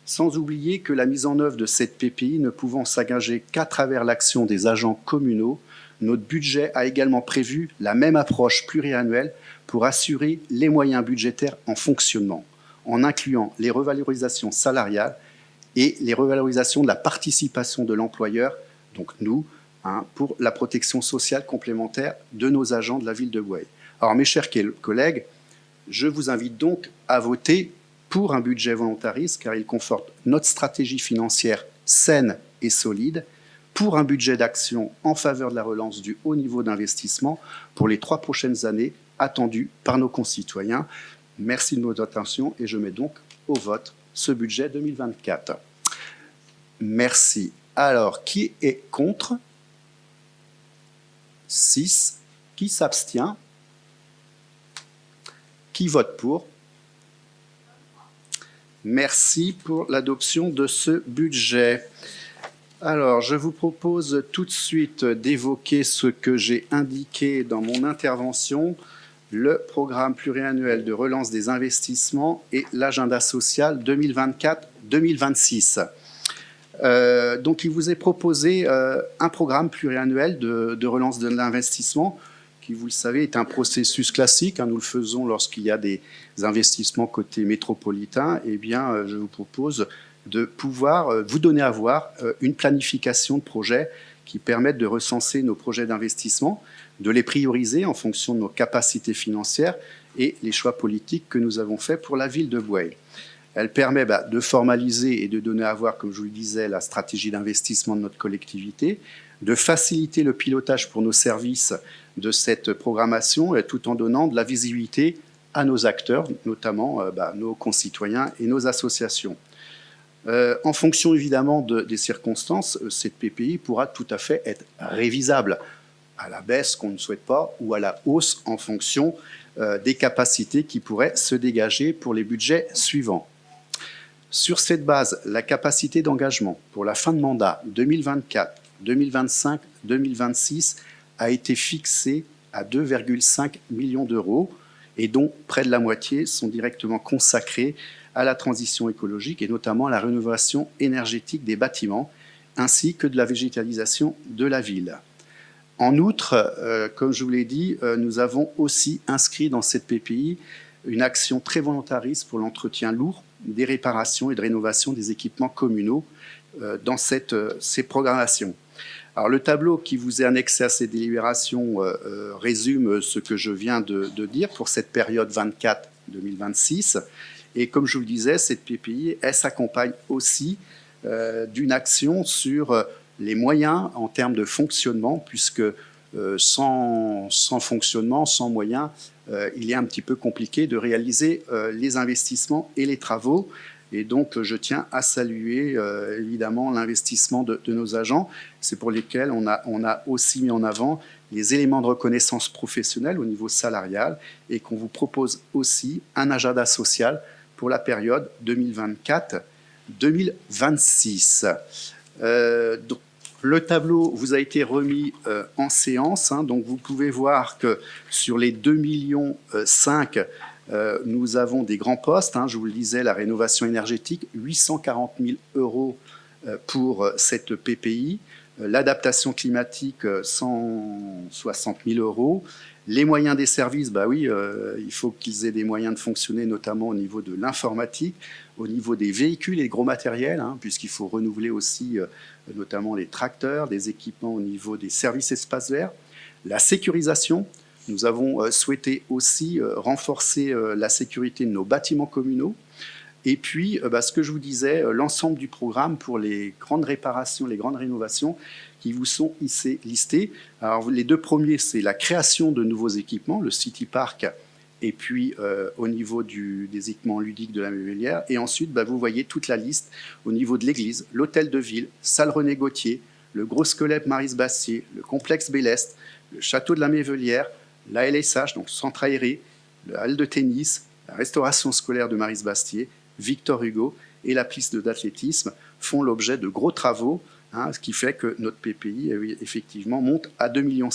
Sans oublier que la mise en œuvre de cette PPI ne pouvant s'engager qu'à travers l'action des agents communaux, notre budget a également prévu la même approche pluriannuelle pour assurer les moyens budgétaires en fonctionnement, en incluant les revalorisations salariales et les revalorisations de la participation de l'employeur, donc nous, pour la protection sociale complémentaire de nos agents de la ville de Boueil. Alors mes chers collègues, je vous invite donc à voter pour un budget volontariste car il conforte notre stratégie financière saine et solide, pour un budget d'action en faveur de la relance du haut niveau d'investissement pour les 3 prochaines années attendues par nos concitoyens. Merci de votre attention et je mets donc au vote ce budget 2024. Merci. Alors, qui est contre ? 6. Qui s'abstient ? Qui vote pour ? Merci pour l'adoption de ce budget. Alors, je vous propose tout de suite d'évoquer ce que j'ai indiqué dans mon intervention, le programme pluriannuel de relance des investissements et l'agenda social 2024-2026. Donc, il vous est proposé un programme pluriannuel de relance de l'investissement qui, vous le savez, est un processus classique. Nous le faisons lorsqu'il y a des investissements côté métropolitain. Eh bien, je vous propose de pouvoir vous donner à voir une planification de projets qui permettent de recenser nos projets d'investissement, de les prioriser en fonction de nos capacités financières et les choix politiques que nous avons faits pour la ville de Boueil. Elle permet de formaliser et de donner à voir, comme je vous le disais, la stratégie d'investissement de notre collectivité, de faciliter le pilotage pour nos services de cette programmation, tout en donnant de la visibilité à nos acteurs, notamment nos concitoyens et nos associations. En fonction évidemment des circonstances, cette PPI pourra tout à fait être révisable à la baisse qu'on ne souhaite pas ou à la hausse en fonction des capacités qui pourraient se dégager pour les budgets suivants. Sur cette base, la capacité d'engagement pour la fin de mandat 2024, 2025, 2026 a été fixée à 2,5 millions d'euros et dont près de la moitié sont directement consacrés à la transition écologique et notamment à la rénovation énergétique des bâtiments ainsi que de la végétalisation de la ville. En outre, comme je vous l'ai dit, nous avons aussi inscrit dans cette PPI une action très volontariste pour l'entretien lourd des réparations et de rénovation des équipements communaux dans ces programmations. Alors, le tableau qui vous est annexé à ces délibérations résume ce que je viens de dire pour cette période 24-2026. Et comme je vous le disais, cette PPI, elle s'accompagne aussi d'une action sur les moyens en termes de fonctionnement, puisque sans fonctionnement, sans moyens, il est un petit peu compliqué de réaliser les investissements et les travaux. Et donc, je tiens à saluer évidemment l'investissement de nos agents. C'est pour lesquels on a aussi mis en avant les éléments de reconnaissance professionnelle au niveau salarial et qu'on vous propose aussi un agenda social pour la période 2024-2026. Donc, le tableau vous a été remis en séance, hein, donc vous pouvez voir que sur les 2,5 millions, nous avons des grands postes, hein, je vous le disais, la rénovation énergétique, 840 000 € pour cette PPI, l'adaptation climatique, 160 000 €, les moyens des services, bah oui, il faut qu'ils aient des moyens de fonctionner, notamment au niveau de l'informatique, au niveau des véhicules et des gros matériels, hein, puisqu'il faut renouveler aussi notamment les tracteurs, des équipements au niveau des services espaces verts, la sécurisation. Nous avons souhaité aussi renforcer la sécurité de nos bâtiments communaux. Et puis, ce que je vous disais, l'ensemble du programme pour les grandes réparations, les grandes rénovations qui vous sont ici listées. Alors, les deux premiers, c'est la création de nouveaux équipements, le City Park, et puis au niveau des équipements ludiques de la Mévellière. Et ensuite, vous voyez toute la liste au niveau de l'église, l'hôtel de ville, salle René Gauthier, le gros squelette Maryse-Bastier, le complexe Béleste, le château de la Mévellière, la LSH, donc centre aéré, la halle de tennis, la restauration scolaire de Maryse-Bastier, Victor Hugo et la piste d'athlétisme font l'objet de gros travaux, hein, ce qui fait que notre PPI, effectivement, monte à 2,5 millions.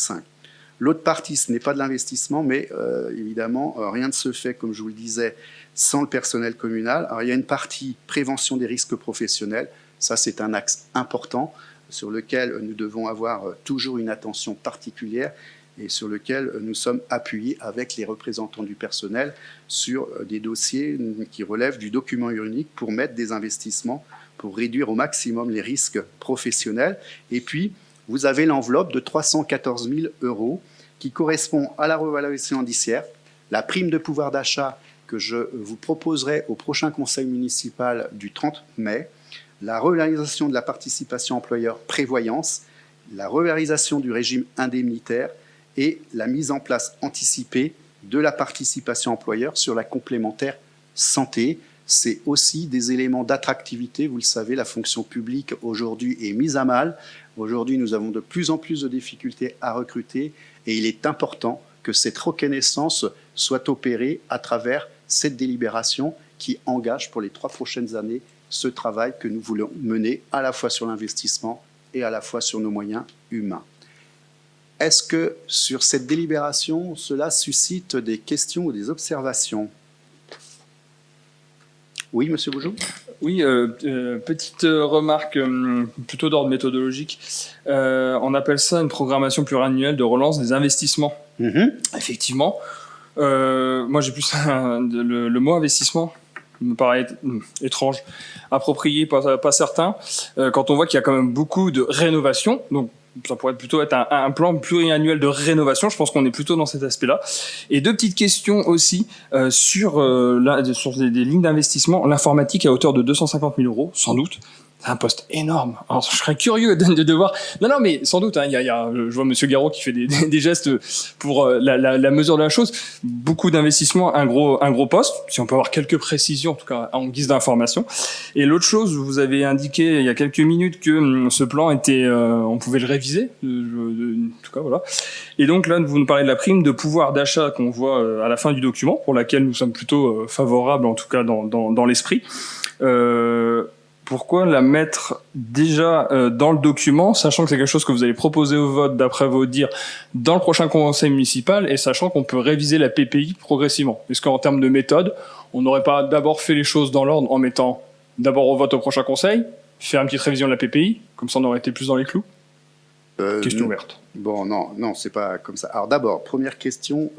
L'autre partie, ce n'est pas de l'investissement, mais évidemment, rien ne se fait, comme je vous le disais, sans le personnel communal. Alors, il y a une partie prévention des risques professionnels. Ça, c'est un axe important sur lequel nous devons avoir toujours une attention particulière et sur lequel nous sommes appuyés avec les représentants du personnel sur des dossiers qui relèvent du document unique pour mettre des investissements, pour réduire au maximum les risques professionnels. Et puis, vous avez l'enveloppe de 314 000 € qui correspond à la revalorisation indiciaire, la prime de pouvoir d'achat que je vous proposerai au prochain conseil municipal du 30 mai, la revalorisation de la participation employeur prévoyance, la revalorisation du régime indemnitaire et la mise en place anticipée de la participation employeur sur la complémentaire santé. C'est aussi des éléments d'attractivité. Vous le savez, la fonction publique aujourd'hui est mise à mal. Aujourd'hui, nous avons de plus en plus de difficultés à recruter et il est important que cette reconnaissance soit opérée à travers cette délibération qui engage pour les 3 prochaines années ce travail que nous voulons mener à la fois sur l'investissement et à la fois sur nos moyens humains. Est-ce que sur cette délibération, cela suscite des questions ou des observations? Oui, Monsieur Bougeot? Oui, petite remarque plutôt d'ordre méthodologique. On appelle ça une programmation pluriannuelle de relance des investissements. Effectivement. Moi, j'ai plus le mot investissement me paraît étrange, approprié, pas certain. Quand on voit qu'il y a quand même beaucoup de rénovations, donc ça pourrait plutôt être un plan pluriannuel de rénovation. Je pense qu'on est plutôt dans cet aspect-là. Et 2 petites questions aussi sur des lignes d'investissement. L'informatique à hauteur de 250 000 €, sans doute. C'est un poste énorme. Alors, je serais curieux de voir. Non, mais sans doute. Hein, je vois Monsieur Garot qui fait des gestes pour la mesure de la chose. Beaucoup d'investissements, un gros poste. Si on peut avoir quelques précisions, en tout cas en guise d'information. Et l'autre chose, vous avez indiqué il y a quelques minutes que ce plan était, on pouvait le réviser. En tout cas, voilà. Et donc là, vous nous parlez de la prime de pouvoir d'achat qu'on voit à la fin du document, pour laquelle nous sommes plutôt favorables, en tout cas dans l'esprit. Pourquoi la mettre déjà dans le document, sachant que c'est quelque chose que vous allez proposer au vote, d'après vos dires, dans le prochain conseil municipal, et sachant qu'on peut réviser la PPI progressivement? Est-ce qu'en termes de méthode, on n'aurait pas d'abord fait les choses dans l'ordre en mettant d'abord au vote au prochain conseil, faire une petite révision de la PPI, comme ça on aurait été plus dans les clous? Question ouverte. Bon, non, c'est pas comme ça. Alors d'abord, première question,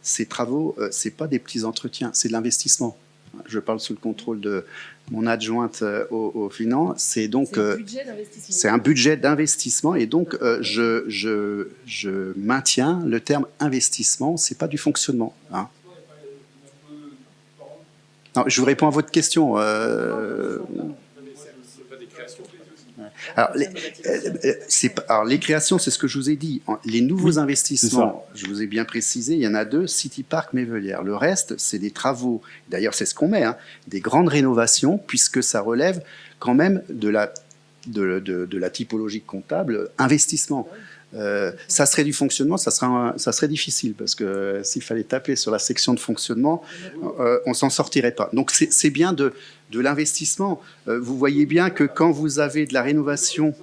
ces travaux, c'est pas des petits entretiens, c'est de l'investissement. je parle sous le contrôle de mon adjointe aux finances, c'est donc c'est un budget d'investissement et donc je maintiens le terme investissement, c'est pas du fonctionnement. Hein. Non, je vous réponds à votre question. Alors, les créations, c'est ce que je vous ai dit. Les nouveaux investissements, je vous ai bien précisé, il y en a 2, City Park, Mévelière. Le reste, c'est des travaux. D'ailleurs, c'est ce qu'on met, hein, des grandes rénovations, puisque ça relève quand même de la typologie comptable investissement. Ça serait du fonctionnement, ça serait difficile, parce que s'il fallait taper sur la section de fonctionnement, on s'en sortirait pas. Donc c'est bien de l'investissement. Vous voyez bien que quand vous avez de la rénovation...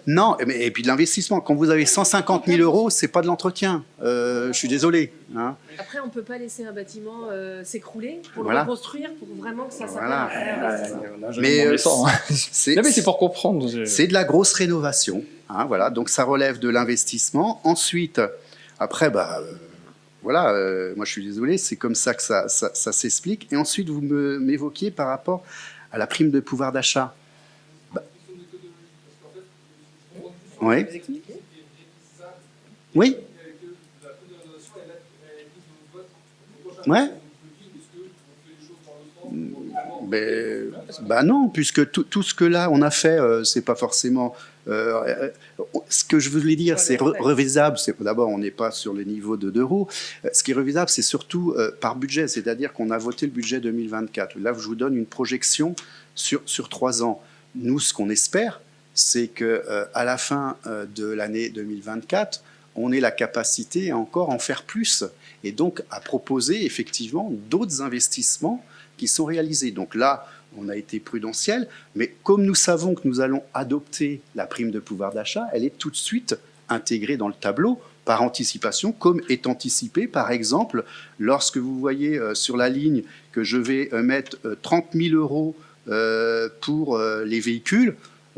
Non, et puis de l'investissement. Quand vous avez 150 000 euros, c'est pas de l'entretien. Je suis désolé. Hein. Après, on ne peut pas laisser un bâtiment s'écrouler pour le Voilà. reconstruire, pour vraiment que ça s'appelle Voilà. un vrai investissement. Mais c'est pour comprendre. C'est de la grosse rénovation. Hein, voilà. Donc ça relève de l'investissement. Ensuite, après, voilà, moi je suis désolé, c'est comme ça que ça s'explique. Et ensuite, vous m'évoquiez par rapport à la prime de pouvoir d'achat. Oui. Oui. Ouais. Non, puisque tout ce que là on a fait, c'est pas forcément. Ce que je voulais dire, c'est revisable. D'abord, on n'est pas sur le niveau de d'euros. Ce qui est revisable, c'est surtout par budget, c'est-à-dire qu'on a voté le budget 2024. Là, je vous donne une projection sur 3 ans. Nous, ce qu'on espère, c'est que à la fin de l'année 2024, on ait la capacité à encore en faire plus et donc à proposer effectivement d'autres investissements qui sont réalisés. Donc là, on a été prudentiel, mais comme nous savons que nous allons adopter la prime de pouvoir d'achat, elle est tout de suite intégrée dans le tableau par anticipation, comme est anticipé, par exemple, lorsque vous voyez sur la ligne que je vais mettre 30 000 euros pour les véhicules.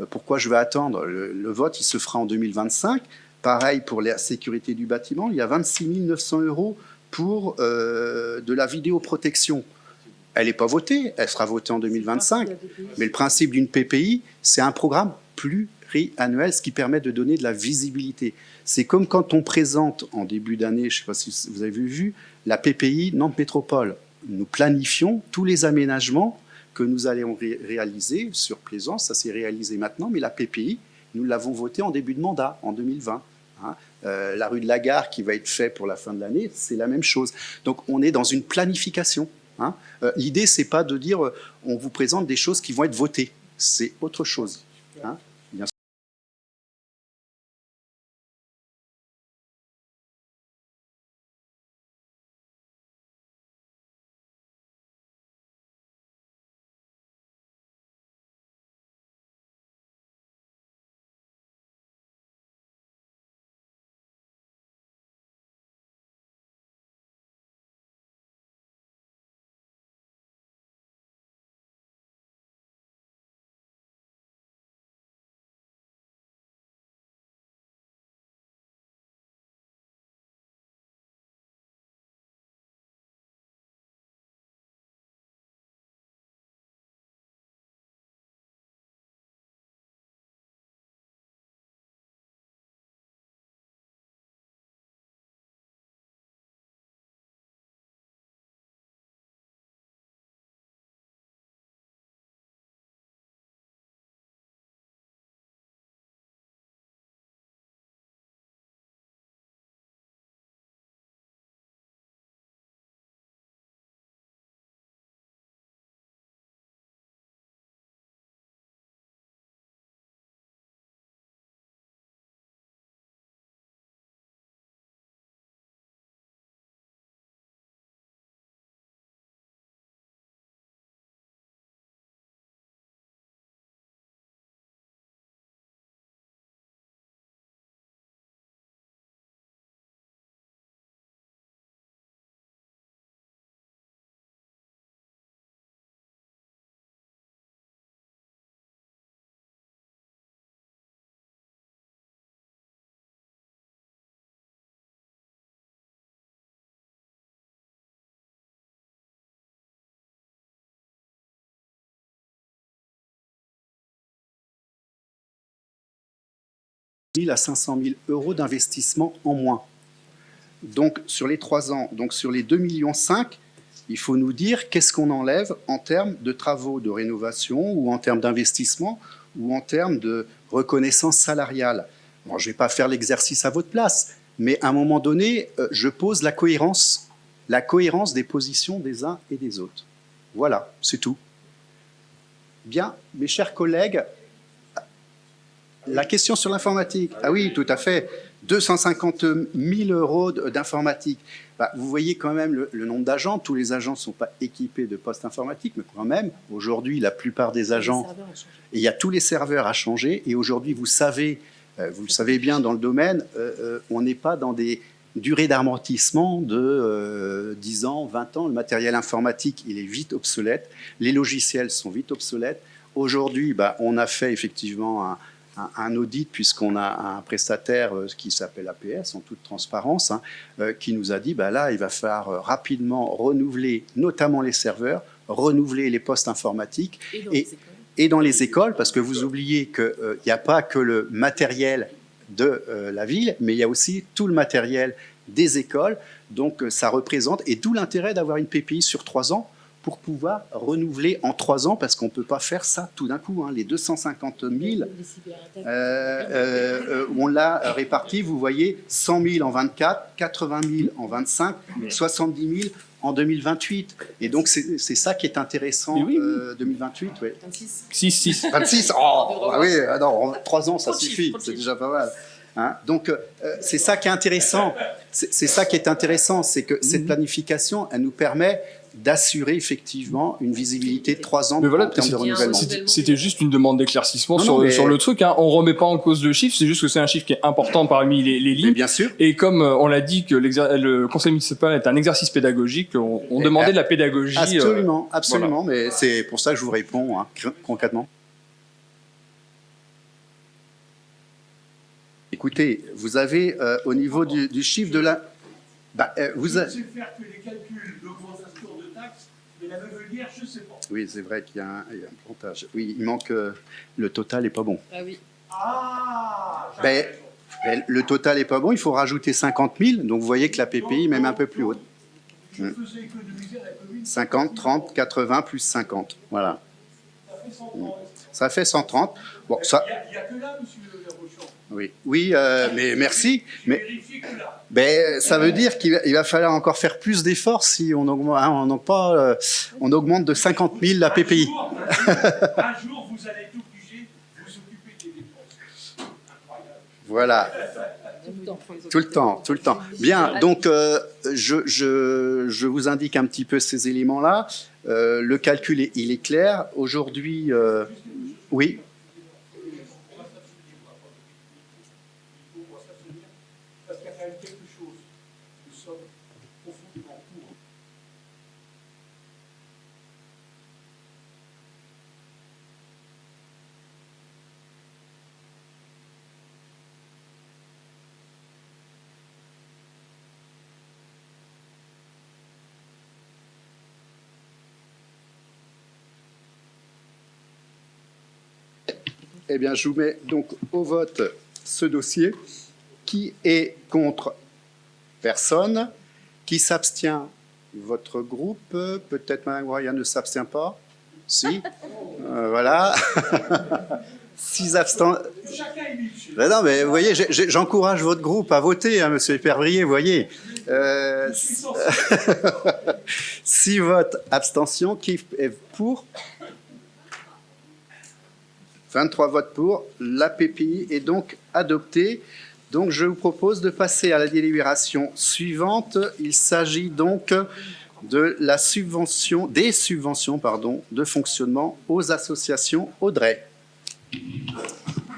Pourquoi je vais attendre? Le vote, il se fera en 2025. Pareil pour la sécurité du bâtiment, il y a 26 900 euros pour de la vidéoprotection. Elle n'est pas votée, elle sera votée en 2025. Mais le principe d'une PPI, c'est un programme pluriannuel, ce qui permet de donner de la visibilité. C'est comme quand on présente en début d'année, je ne sais pas si vous avez vu, la PPI Nantes Métropole. Nous planifions tous les aménagements que nous allons réaliser sur Plaisance, ça s'est réalisé maintenant, mais la PPI, nous l'avons votée en début de mandat, en 2020. Hein. La rue de la Gare qui va être faite pour la fin de l'année, c'est la même chose. Donc on est dans une planification. Hein. L'idée, c'est pas de dire on vous présente des choses qui vont être votées, c'est autre chose. Hein. 000 à 500 000 euros d'investissement en moins. Donc, sur les 3 ans, donc sur les 2,5 millions, il faut nous dire qu'est-ce qu'on enlève en termes de travaux de rénovation ou en termes d'investissement ou en termes de reconnaissance salariale. Bon, je ne vais pas faire l'exercice à votre place, mais à un moment donné, je pose la cohérence des positions des uns et des autres. Voilà, c'est tout. Bien, mes chers collègues, la question sur l'informatique. Ah oui, tout à fait. 250 000 euros d'informatique. Bah, vous voyez quand même le nombre d'agents. Tous les agents ne sont pas équipés de postes informatiques, mais quand même, aujourd'hui, la plupart des agents... Et il y a tous les serveurs à changer. Et aujourd'hui, vous le savez bien dans le domaine, on n'est pas dans des durées d'amortissement de 10 ans, 20 ans. Le matériel informatique, il est vite obsolète. Les logiciels sont vite obsolètes. Aujourd'hui, bah, on a fait effectivement un audit, puisqu'on a un prestataire qui s'appelle APS, en toute transparence, qui nous a dit, bah là, il va falloir rapidement renouveler notamment les serveurs, renouveler les postes informatiques et dans les écoles, parce que vous oubliez qu'il n'y a pas que le matériel de la ville, mais il y a aussi tout le matériel des écoles. Donc ça représente, et d'où l'intérêt d'avoir une PPI sur 3 ans, pour pouvoir renouveler en 3 ans, parce qu'on ne peut pas faire ça tout d'un coup. Les 250 000, on l'a réparti, vous voyez, 100 000 en 24, 80 000 en 25, 70 000 en 2028. Et donc, c'est ça qui est intéressant, 2028, oui. 6. 26, oh, ah oui, non, 3 ans, ça suffit, c'est déjà pas mal. Donc, c'est ça qui est intéressant. C'est ça qui est intéressant, c'est que cette planification, elle nous permet d'assurer effectivement une visibilité de 3 ans en termes de renouvellement. C'était juste une demande d'éclaircissement sur le truc. On ne remet pas en cause le chiffre, c'est juste que c'est un chiffre qui est important parmi les lignes. Mais bien sûr. Et comme on l'a dit que le conseil municipal est un exercice pédagogique, on demandait de la pédagogie. Absolument, voilà. Mais c'est pour ça que je vous réponds concrètement. Écoutez, vous avez au niveau du chiffre de la... vous avez... faire que les calculs d'augmentation de taxes, mais la meuvelière, je ne sais pas. Oui, c'est vrai qu'il y a un montage. Oui, il manque... le total n'est pas bon. Ah oui. Le total n'est pas bon, il faut rajouter 50 000. Donc vous voyez que la PPI est même un peu plus haute. Je faisais économiser à la commune. 50, 30, 80 plus 50. Voilà. Ça fait 130. Bon, ça... Il n'y a que là, monsieur Rochon. Oui, mais merci. Mais ça veut dire qu'il va falloir encore faire plus d'efforts si on augmente, on augmente de 50 000 la PPI. Un jour, vous allez être obligé de vous occuper des dépenses. Incroyable. Voilà. Tout le temps. Bien, donc je vous indique un petit peu ces éléments-là. Le calcul, il est clair. Aujourd'hui, oui. Parce qu'il y a quand même quelque chose. Nous sommes profondément pour. Eh bien, je vous mets donc au vote ce dossier. Qui est contre? Personne. Qui s'abstient? Votre groupe. Peut-être Mme Goya ne s'abstient pas. Si. Voilà. 6 abstentions. Non, mais vous voyez, j'encourage votre groupe à voter, Monsieur Perbrier, vous voyez. 6 votes, abstention. Qui est pour? 23 votes pour. La PPI est donc adoptée. Donc, je vous propose de passer à la délibération suivante. Il s'agit donc de la subvention, des subventions de fonctionnement aux associations. Audrey.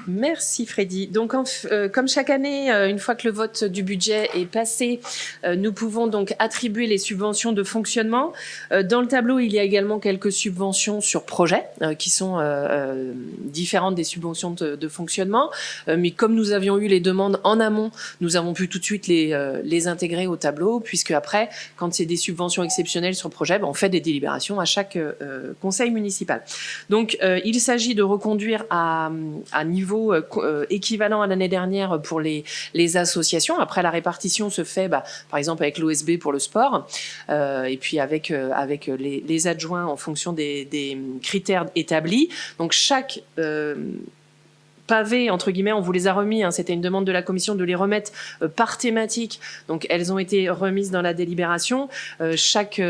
Merci Freddy. Donc, comme chaque année, une fois que le vote du budget est passé, nous pouvons donc attribuer les subventions de fonctionnement. Dans le tableau, il y a également quelques subventions sur projet qui sont différentes des subventions de fonctionnement. Mais comme nous avions eu les demandes en amont, nous avons pu tout de suite les intégrer au tableau, puisque après, quand c'est des subventions exceptionnelles sur projet, on fait des délibérations à chaque conseil municipal. Donc, il s'agit de reconduire à niveau niveau équivalent à l'année dernière pour les associations. Après, la répartition se fait, par exemple, avec l'OSB pour le sport, et puis avec les adjoints en fonction des critères établis. Donc, chaque pavés, entre guillemets, on vous les a remis, c'était une demande de la commission de les remettre par thématique, donc elles ont été remises dans la délibération. Chaque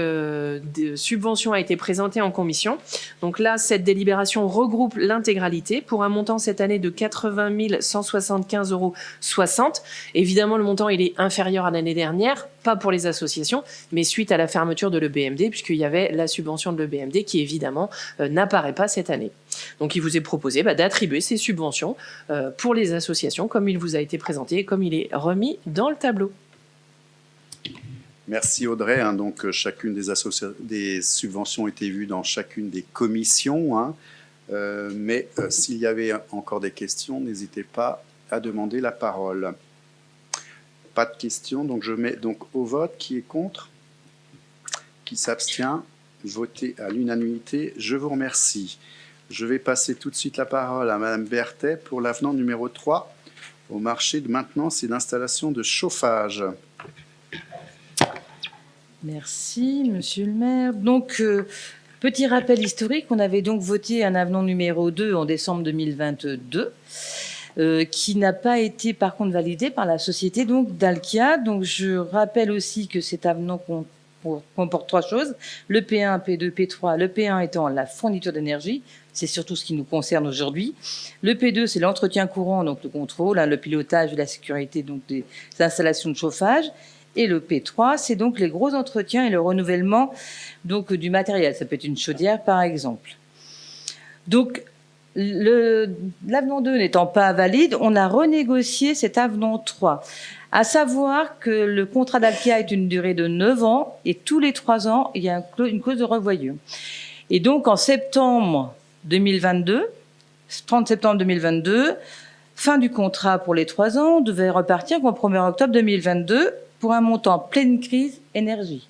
subvention a été présentée en commission. Donc là, cette délibération regroupe l'intégralité pour un montant cette année de 80 175,60 €. Évidemment, le montant il est inférieur à l'année dernière, pas pour les associations, mais suite à la fermeture de l'EBMD, puisqu'il y avait la subvention de l'EBMD qui, évidemment, n'apparaît pas cette année. Donc, il vous est proposé d'attribuer ces subventions pour les associations, comme il vous a été présenté, comme il est remis dans le tableau. Merci Audrey. Donc, chacune des subventions était vue dans chacune des commissions. Mais s'il y avait encore des questions, n'hésitez pas à demander la parole. Pas de questions, donc je mets donc au vote. Qui est contre? Qui s'abstient? Voté à l'unanimité. Je vous remercie. Je vais passer tout de suite la parole à Madame Berthet pour l'avenant numéro 3 au marché de maintenance et d'installation de chauffage. Merci, Monsieur le maire. Donc, petit rappel historique, on avait donc voté un avenant numéro 2 en décembre 2022. Qui n'a pas été par contre validé par la société donc Dalkia. Donc je rappelle aussi que cet avenant comporte 3 choses, le P1, P2, P3, le P1 étant la fourniture d'énergie, c'est surtout ce qui nous concerne aujourd'hui. Le P2, c'est l'entretien courant, donc le contrôle, le pilotage et la sécurité donc des installations de chauffage. Et le P3, c'est donc les gros entretiens et le renouvellement donc du matériel. Ça peut être une chaudière par exemple. Donc l'avenant 2 n'étant pas valide, on a renégocié cet avenant 3. À savoir que le contrat d'Alkia est une durée de 9 ans et tous les 3 ans, il y a une clause de revoyure. Et donc en septembre 2022, 30 septembre 2022, fin du contrat pour les 3 ans, on devait repartir qu'en 1er octobre 2022 pour un montant pleine crise énergie.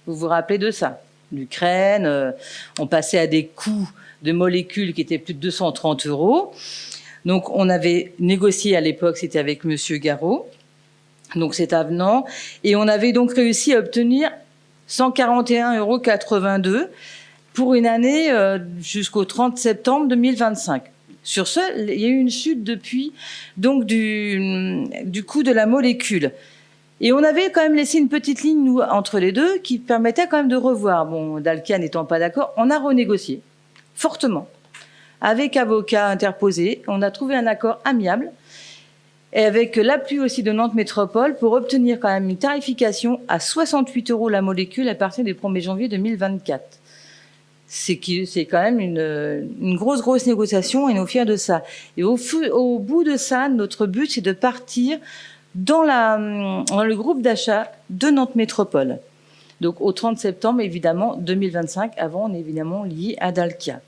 Vous vous rappelez de ça? L'Ukraine, on passait à des coûts de molécules qui étaient plus de 230 €. Donc, on avait négocié à l'époque, c'était avec Monsieur Garot, donc cet avenant, et on avait donc réussi à obtenir 141,82 € pour une année jusqu'au 30 septembre 2025. Sur ce, il y a eu une chute depuis donc du coût de la molécule. Et on avait quand même laissé une petite ligne, nous, entre les deux, qui permettait quand même de revoir. Bon, Dalkia n'étant pas d'accord, on a renégocié fortement, avec avocats interposés. On a trouvé un accord amiable, et avec l'appui aussi de Nantes Métropole, pour obtenir quand même une tarification à 68 € la molécule à partir du 1er janvier 2024. C'est quand même une grosse négociation, et nous sommes fiers de ça. Et au bout de ça, notre but, c'est de partir dans le groupe d'achat de Nantes Métropole. Donc au 30 septembre, évidemment, 2025, avant on est évidemment lié à Dalkia.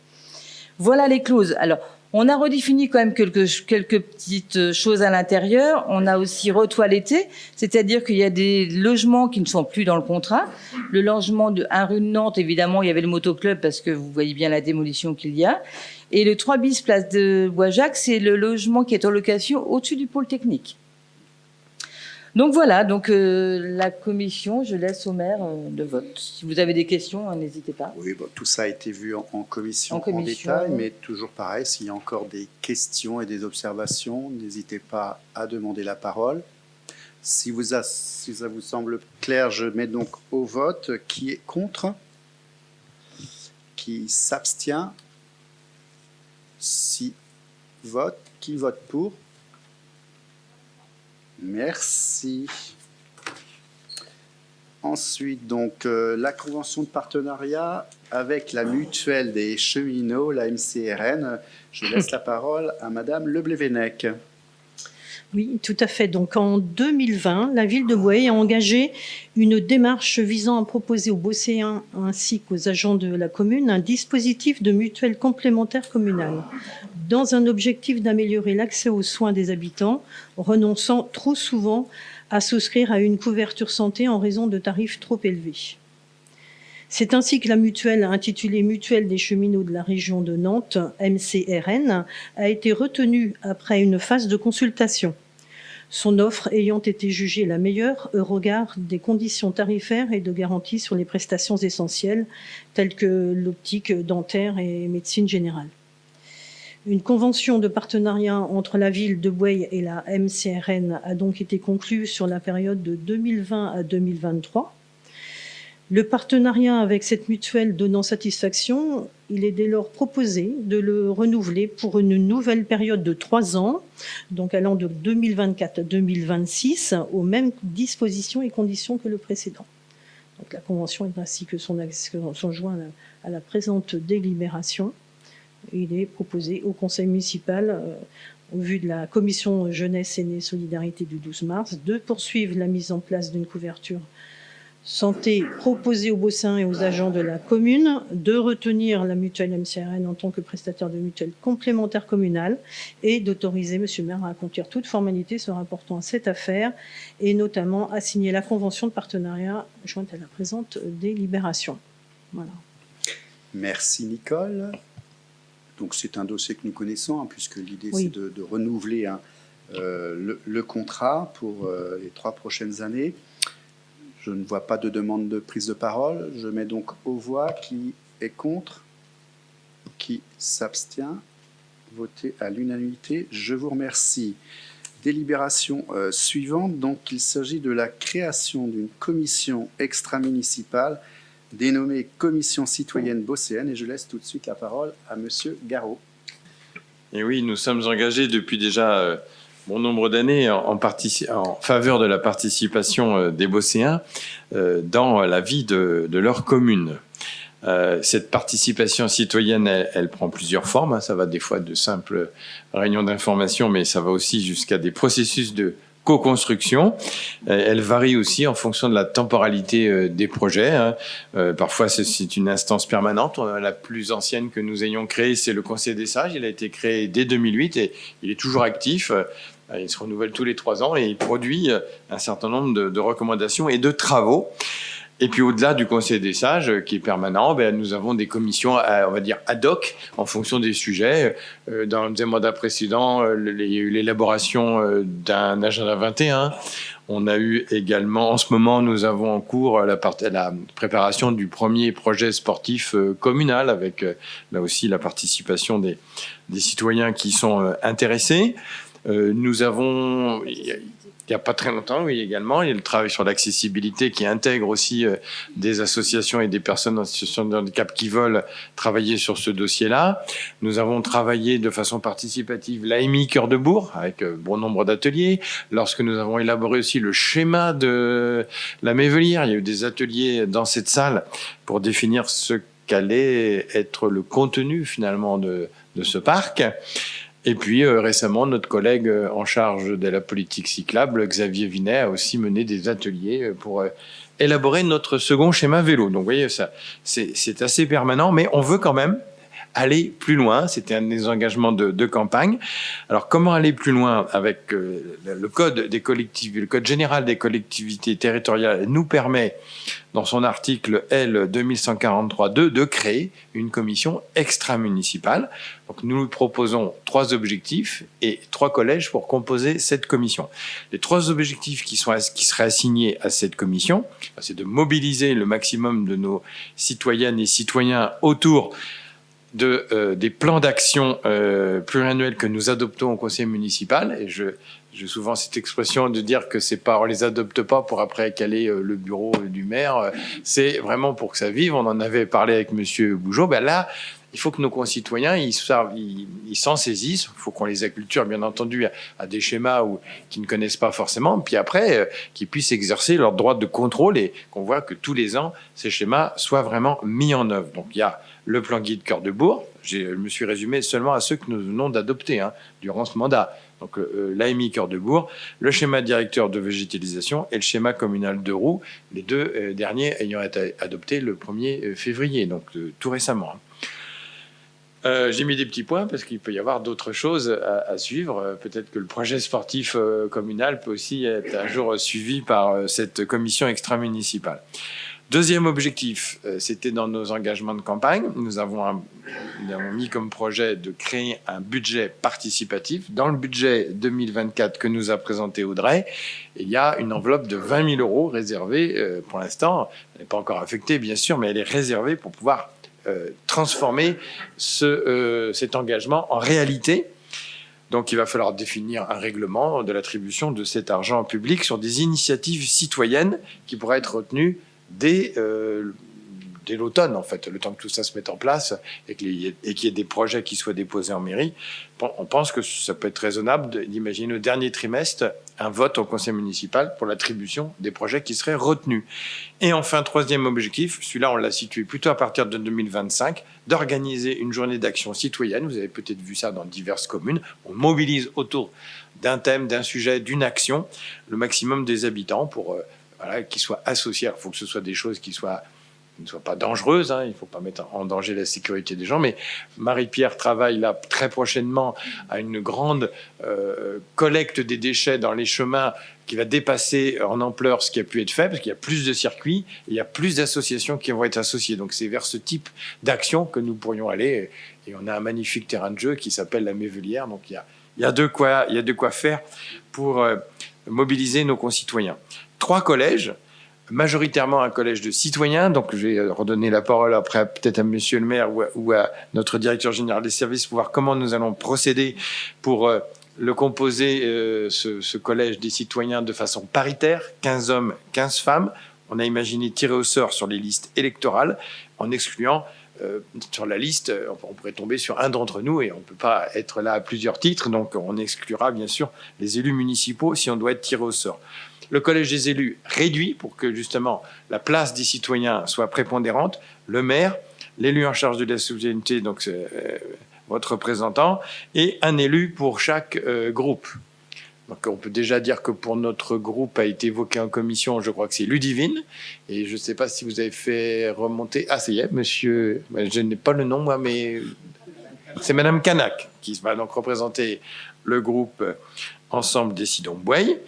Voilà les clauses. Alors, on a redéfini quand même quelques petites choses à l'intérieur. On a aussi retoiletté, c'est-à-dire qu'il y a des logements qui ne sont plus dans le contrat. Le logement de 1 rue de Nantes, évidemment, il y avait le motoclub parce que vous voyez bien la démolition qu'il y a. Et le 3 bis place de Bois-Jacques, c'est le logement qui est en location au-dessus du pôle technique. Donc voilà, la commission, je laisse au maire le vote. Si vous avez des questions, n'hésitez pas. Oui, tout ça a été vu en commission en détail, mais toujours pareil, s'il y a encore des questions et des observations, n'hésitez pas à demander la parole. Si ça vous semble clair, je mets donc au vote. Qui est contre? Qui s'abstient? Qui vote pour? Merci. Ensuite, donc, la convention de partenariat avec la mutuelle des cheminots, la MCRN. Je laisse la parole à Madame Leblévenec. Oui, tout à fait. Donc, en 2020, la ville de Bouaye a engagé une démarche visant à proposer aux Bosséens ainsi qu'aux agents de la commune un dispositif de mutuelle complémentaire communale, dans un objectif d'améliorer l'accès aux soins des habitants, renonçant trop souvent à souscrire à une couverture santé en raison de tarifs trop élevés. C'est ainsi que la mutuelle, intitulée Mutuelle des cheminots de la région de Nantes, MCRN, a été retenue après une phase de consultation. Son offre ayant été jugée la meilleure au regard des conditions tarifaires et de garantie sur les prestations essentielles, telles que l'optique, dentaire et médecine générale. Une convention de partenariat entre la ville de Boueil et la MCRN a donc été conclue sur la période de 2020 à 2023. Le partenariat avec cette mutuelle donnant satisfaction, il est dès lors proposé de le renouveler pour une nouvelle période de 3 ans, donc allant de 2024 à 2026, aux mêmes dispositions et conditions que le précédent. Donc la convention est ainsi que son joint à la présente délibération. Il est proposé au conseil municipal, au vu de la commission jeunesse, aînés, solidarité du 12 mars, de poursuivre la mise en place d'une couverture santé proposée aux Baussins et aux agents de la commune, de retenir la mutuelle MCRN en tant que prestataire de mutuelle complémentaire communale et d'autoriser M. le maire à accomplir toute formalité se rapportant à cette affaire et notamment à signer la convention de partenariat jointe à la présente délibération. Voilà. Merci Nicole. Donc c'est un dossier que nous connaissons, hein, puisque l'idée Oui. c'est de renouveler le contrat pour les 3 prochaines années. Je ne vois pas de demande de prise de parole. Je mets donc aux voix qui est contre, qui s'abstient. Voté à l'unanimité. Je vous remercie. Délibération suivante. Donc il s'agit de la création d'une commission extra-municipale dénommée Commission citoyenne bosséenne. Et je laisse tout de suite la parole à Monsieur Garot. Et oui, nous sommes engagés depuis déjà bon nombre d'années en faveur de la participation des Bosséens dans la vie de leur commune. Cette participation citoyenne, elle prend plusieurs formes. Ça va des fois de simples réunions d'information, mais ça va aussi jusqu'à des processus de co-construction. Elle varie aussi en fonction de la temporalité des projets. Parfois, c'est une instance permanente. La plus ancienne que nous ayons créée, c'est le Conseil des sages. Il a été créé dès 2008 et il est toujours actif. Il se renouvelle tous les 3 ans et il produit un certain nombre de recommandations et de travaux. Et puis au-delà du Conseil des sages, qui est permanent, nous avons des commissions, on va dire ad hoc, en fonction des sujets. Dans le mandat précédent, il y a eu l'élaboration d'un agenda 21. On a eu également, en ce moment, nous avons en cours la préparation du premier projet sportif communal, avec là aussi la participation des citoyens qui sont intéressés. Nous avons... Il n'y a pas très longtemps, oui, également, il y a le travail sur l'accessibilité qui intègre aussi des associations et des personnes en situation de handicap qui veulent travailler sur ce dossier-là. Nous avons travaillé de façon participative l'AMI Cœur de Bourg avec bon nombre d'ateliers. Lorsque nous avons élaboré aussi le schéma de la Mévelière, il y a eu des ateliers dans cette salle pour définir ce qu'allait être le contenu finalement de ce parc. Et puis récemment, notre collègue en charge de la politique cyclable, Xavier Vinet, a aussi mené des ateliers pour élaborer notre second schéma vélo. Donc vous voyez, ça, c'est assez permanent, mais on veut quand même aller plus loin. C'était un des engagements de campagne. Alors comment aller plus loin avec le code des collectivités, le code général des collectivités territoriales nous permet, dans son article L 2143.2, de créer une commission extra-municipale. Donc nous proposons 3 objectifs et 3 collèges pour composer cette commission. Les 3 objectifs qui seraient assignés à cette commission, c'est de mobiliser le maximum de nos citoyennes et citoyens autour des plans d'action pluriannuels que nous adoptons au conseil municipal. Et j'ai souvent cette expression de dire que c'est pas, on les adopte pas pour après caler le bureau du maire. C'est vraiment pour que ça vive. On en avait parlé avec Monsieur Bougeot. Là, il faut que nos concitoyens ils s'en saisissent. Il faut qu'on les acculture, bien entendu, à des schémas qu'ils ne connaissent pas forcément. Puis après, qu'ils puissent exercer leur droit de contrôle et qu'on voit que tous les ans, ces schémas soient vraiment mis en œuvre. Donc il y a le plan guide Cœur de Bourg. Je me suis résumé seulement à ceux que nous venons d'adopter durant ce mandat. Donc l'AMI Cœur de Bourg, le schéma directeur de végétalisation et le schéma communal de Roux, les 2 derniers ayant été adoptés le 1er février, donc tout récemment. J'ai mis des petits points parce qu'il peut y avoir d'autres choses à suivre. Peut-être que le projet sportif communal peut aussi être un jour suivi par cette commission extra-municipale. Deuxième objectif, c'était dans nos engagements de campagne. Nous avons mis comme projet de créer un budget participatif. Dans le budget 2024 que nous a présenté Audrey, il y a une enveloppe de 20 000 € réservée pour l'instant. Elle n'est pas encore affectée, bien sûr, mais elle est réservée pour pouvoir transformer cet engagement en réalité. Donc, il va falloir définir un règlement de l'attribution de cet argent public sur des initiatives citoyennes qui pourraient être retenues dès l'automne, en fait, le temps que tout ça se mette en place et qu'il y ait des projets qui soient déposés en mairie. On pense que ça peut être raisonnable d'imaginer au dernier trimestre un vote au conseil municipal pour l'attribution des projets qui seraient retenus. Et enfin, troisième objectif, celui-là on l'a situé plutôt à partir de 2025, d'organiser une journée d'action citoyenne. Vous avez peut-être vu ça dans diverses communes. On mobilise autour d'un thème, d'un sujet, d'une action, le maximum des habitants pour qu'ils soient associés. Il faut que ce soit des choses qui ne soient pas dangereuses, hein. Il ne faut pas mettre en danger la sécurité des gens, mais Marie-Pierre travaille là très prochainement à une grande collecte des déchets dans les chemins qui va dépasser en ampleur ce qui a pu être fait, parce qu'il y a plus de circuits, et il y a plus d'associations qui vont être associées. Donc c'est vers ce type d'action que nous pourrions aller, et on a un magnifique terrain de jeu qui s'appelle la Mévelière, donc il y a de quoi faire pour mobiliser nos concitoyens. 3 collèges, majoritairement un collège de citoyens, donc je vais redonner la parole après peut-être à monsieur le maire ou à notre directeur général des services pour voir comment nous allons procéder pour le composer, ce collège des citoyens de façon paritaire, 15 hommes, 15 femmes. On a imaginé tirer au sort sur les listes électorales en excluant sur la liste, on pourrait tomber sur un d'entre nous et on ne peut pas être là à plusieurs titres, donc on exclura bien sûr les élus municipaux si on doit être tiré au sort. Le collège des élus réduit pour que justement la place des citoyens soit prépondérante. Le maire, l'élu en charge de la souveraineté, donc votre représentant, et un élu pour chaque groupe. Donc on peut déjà dire que pour notre groupe a été évoqué en commission, je crois que c'est Ludivine, et je ne sais pas si vous avez fait remonter... Ah, ça y est, monsieur, je n'ai pas le nom moi, mais c'est madame Canac qui va donc représenter le groupe Ensemble Décidons Boueil.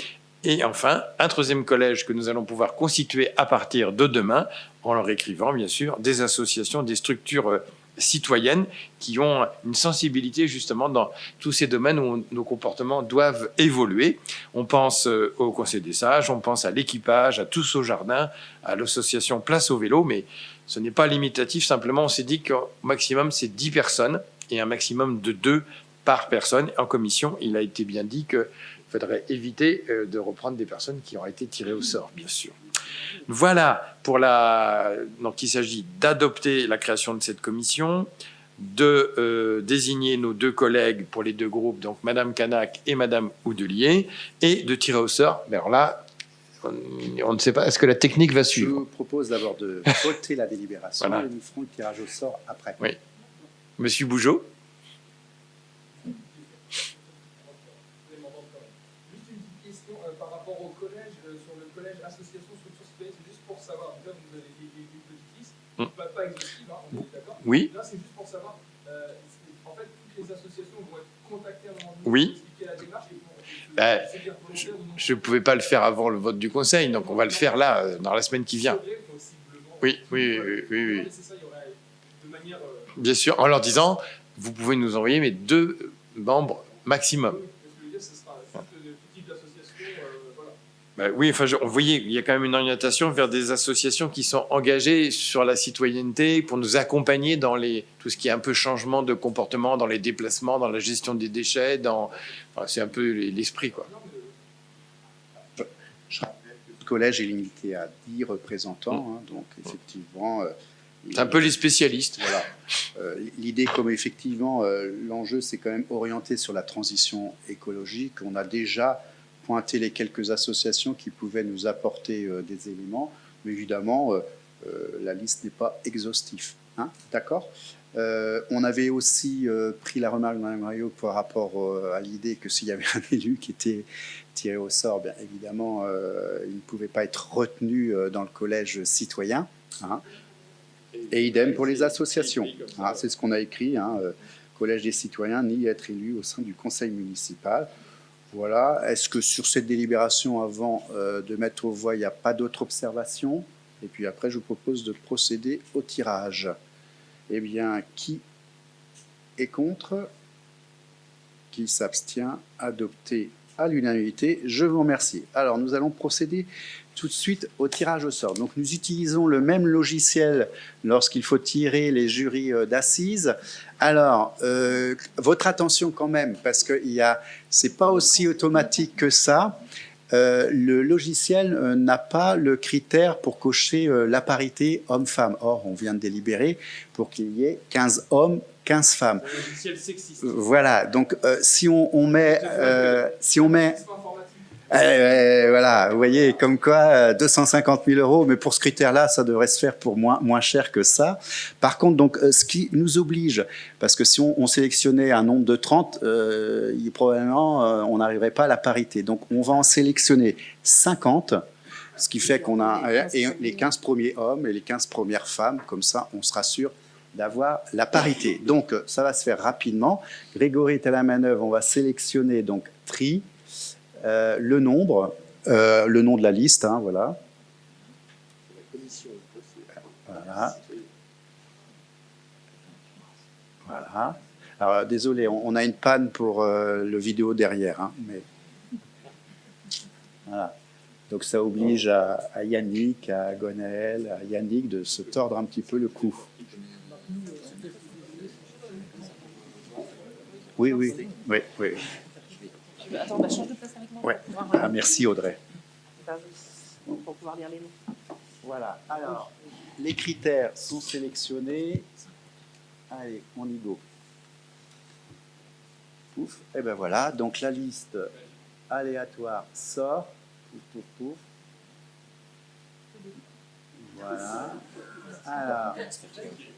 Et enfin, un troisième collège que nous allons pouvoir constituer à partir de demain, en leur écrivant, bien sûr, des associations, des structures citoyennes qui ont une sensibilité justement dans tous ces domaines où nos comportements doivent évoluer. On pense au Conseil des sages, on pense à l'équipage, à Tous au jardin, à l'association Place au vélo, mais ce n'est pas limitatif, simplement on s'est dit qu'au maximum c'est 10 personnes et un maximum de 2 par personne. En commission, il a été bien dit qu'il faudrait éviter de reprendre des personnes qui ont été tirées au sort, bien sûr. Voilà pour donc il s'agit d'adopter la création de cette commission, de désigner nos 2 collègues pour les 2 groupes, donc Madame Canac et Madame Oudelier, et de tirer au sort. Mais alors là, on ne sait pas, est-ce que la technique va suivre? Je vous propose d'abord de voter la délibération Voilà. et nous ferons le tirage au sort après. Oui. Monsieur Bougeot. Par rapport au collège, sur le collège association structure citoyenne, c'est juste pour savoir. Là, vous avez une petite liste, pas exhaustive, hein, on est d'accord. Oui. Là, c'est juste pour savoir. En fait, toutes les associations vont être contactées à un moment donné Oui. pour expliquer la démarche et pour se dire volontaire ou non. Je ne pouvais pas le faire avant le vote du Conseil, donc on va le faire là, dans la semaine qui vient. Oui. C'est ça, il y aurait de manière. Bien sûr, en leur disant, vous pouvez nous envoyer mes 2 membres maximum. Oui, enfin, vous voyez, il y a quand même une orientation vers des associations qui sont engagées sur la citoyenneté pour nous accompagner dans tout ce qui est un peu changement de comportement, dans les déplacements, dans la gestion des déchets, c'est un peu l'esprit, quoi. Je rappelle que le collège est limité à 10 représentants, hein, donc effectivement... c'est un peu les spécialistes. Voilà. L'idée, comme effectivement, l'enjeu, c'est quand même orienté sur la transition écologique. On a déjà pointé les quelques associations qui pouvaient nous apporter des éléments, mais évidemment, la liste n'est pas exhaustive. Hein, d'accord. On avait aussi pris la remarque de Mme Mario par rapport à l'idée que s'il y avait un élu qui était tiré au sort, bien évidemment, il ne pouvait pas être retenu dans le collège citoyen. Hein. Et idem pour les associations. Ah, c'est ce qu'on a écrit, hein, collège des citoyens, ni être élu au sein du conseil municipal. Voilà. Est-ce que sur cette délibération, avant de mettre aux voix, il n'y a pas d'autres observations? Et puis après, je vous propose de procéder au tirage. Eh bien, qui est contre? Qui s'abstient? Adopté à l'unanimité. Je vous remercie. Alors, nous allons procéder tout de suite au tirage au sort. Donc, nous utilisons le même logiciel lorsqu'il faut tirer les jurys d'assises. Alors, votre attention quand même, parce que c'est pas aussi automatique que ça. Le logiciel n'a pas le critère pour cocher la parité homme-femme. Or, on vient de délibérer pour qu'il y ait 15 hommes, 15 femmes. Un logiciel sexiste. Voilà, donc si on met... voilà, vous voyez, comme quoi 250 000 euros, mais pour ce critère-là, ça devrait se faire pour moins cher que ça. Par contre, donc, ce qui nous oblige, parce que si on sélectionnait un nombre de 30, probablement, on n'arriverait pas à la parité. Donc, on va en sélectionner 50, ce qui fait qu'on a les 15 premiers hommes et les 15 premières femmes. Comme ça, on sera sûr d'avoir la parité. Donc, ça va se faire rapidement. Grégory est à la manœuvre. On va sélectionner donc tri. Le nombre, le nom de la liste, hein, voilà. Voilà. Voilà. Alors, désolé, on a une panne pour le vidéo derrière, hein, mais voilà. Donc ça oblige à Yannick, à Gonaël, à Yannick de se tordre un petit peu le cou. Oui. Attends, bah, change de place avec moi. Ouais. Ah, merci Audrey. Pour pouvoir lire les noms. Voilà, alors, les critères sont sélectionnés. Allez, on y go. Pouf, et ben voilà, donc la liste aléatoire sort. Pouf. Voilà. Alors,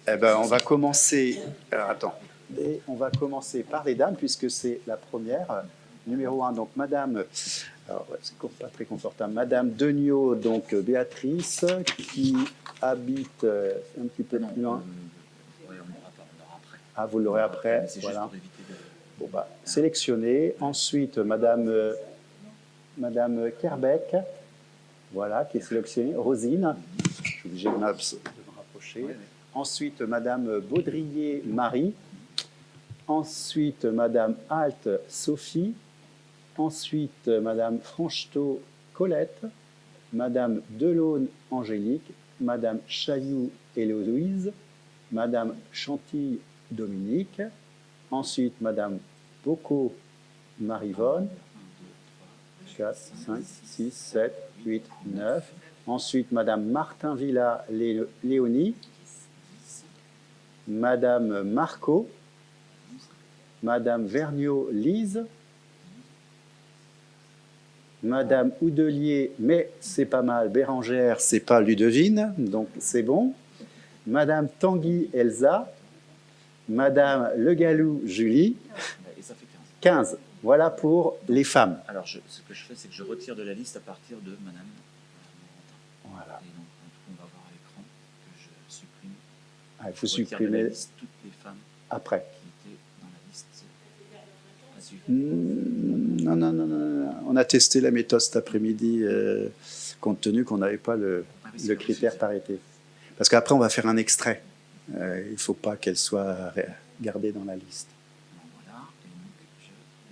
eh ben on va commencer. Alors, attends. Et on va commencer par les dames, puisque c'est la première. Numéro 1, donc Madame, alors c'est pas très confortable, Madame Degnaud, donc Béatrice, qui habite un petit peu plus loin. Ah, vous l'aurez après, voilà. Bon, bah, sélectionnez. Ensuite, Madame Kerbeck, voilà, qui est sélectionnée. Rosine, je suis obligé de me rapprocher. Ensuite, Madame Baudrier Marie. Ensuite, Madame Alt Sophie. Ensuite, Madame Franchetot Colette, Madame Delaune Angélique, Madame Chailloux Héloïse, Madame Chantilly Dominique, ensuite Madame Bocco Marivonne, 4, 5, 6, 7, 8, 9, ensuite Madame Martin Villa Léonie, Madame Marco, Madame Vergniaud Lise, Madame Houdelier, mais c'est pas mal, Bérangère, c'est pas Ludovine, donc c'est bon. Madame Tanguy Elsa, Madame Le Gallou Julie, Et ça fait 15. Voilà pour les femmes. Alors, ce que je fais, c'est que je retire de la liste à partir de Madame Morantin. Voilà. Et donc, on va voir à l'écran que je supprime. Ah, il faut Je retire de supprimer la liste toutes les femmes après. qui étaient dans la liste à suivre. Non. On a testé la méthode cet après-midi, compte tenu qu'on n'avait pas le critère parité. Parce qu'après, on va faire un extrait. Il ne faut pas qu'elle soit gardée dans la liste. Voilà. Et donc,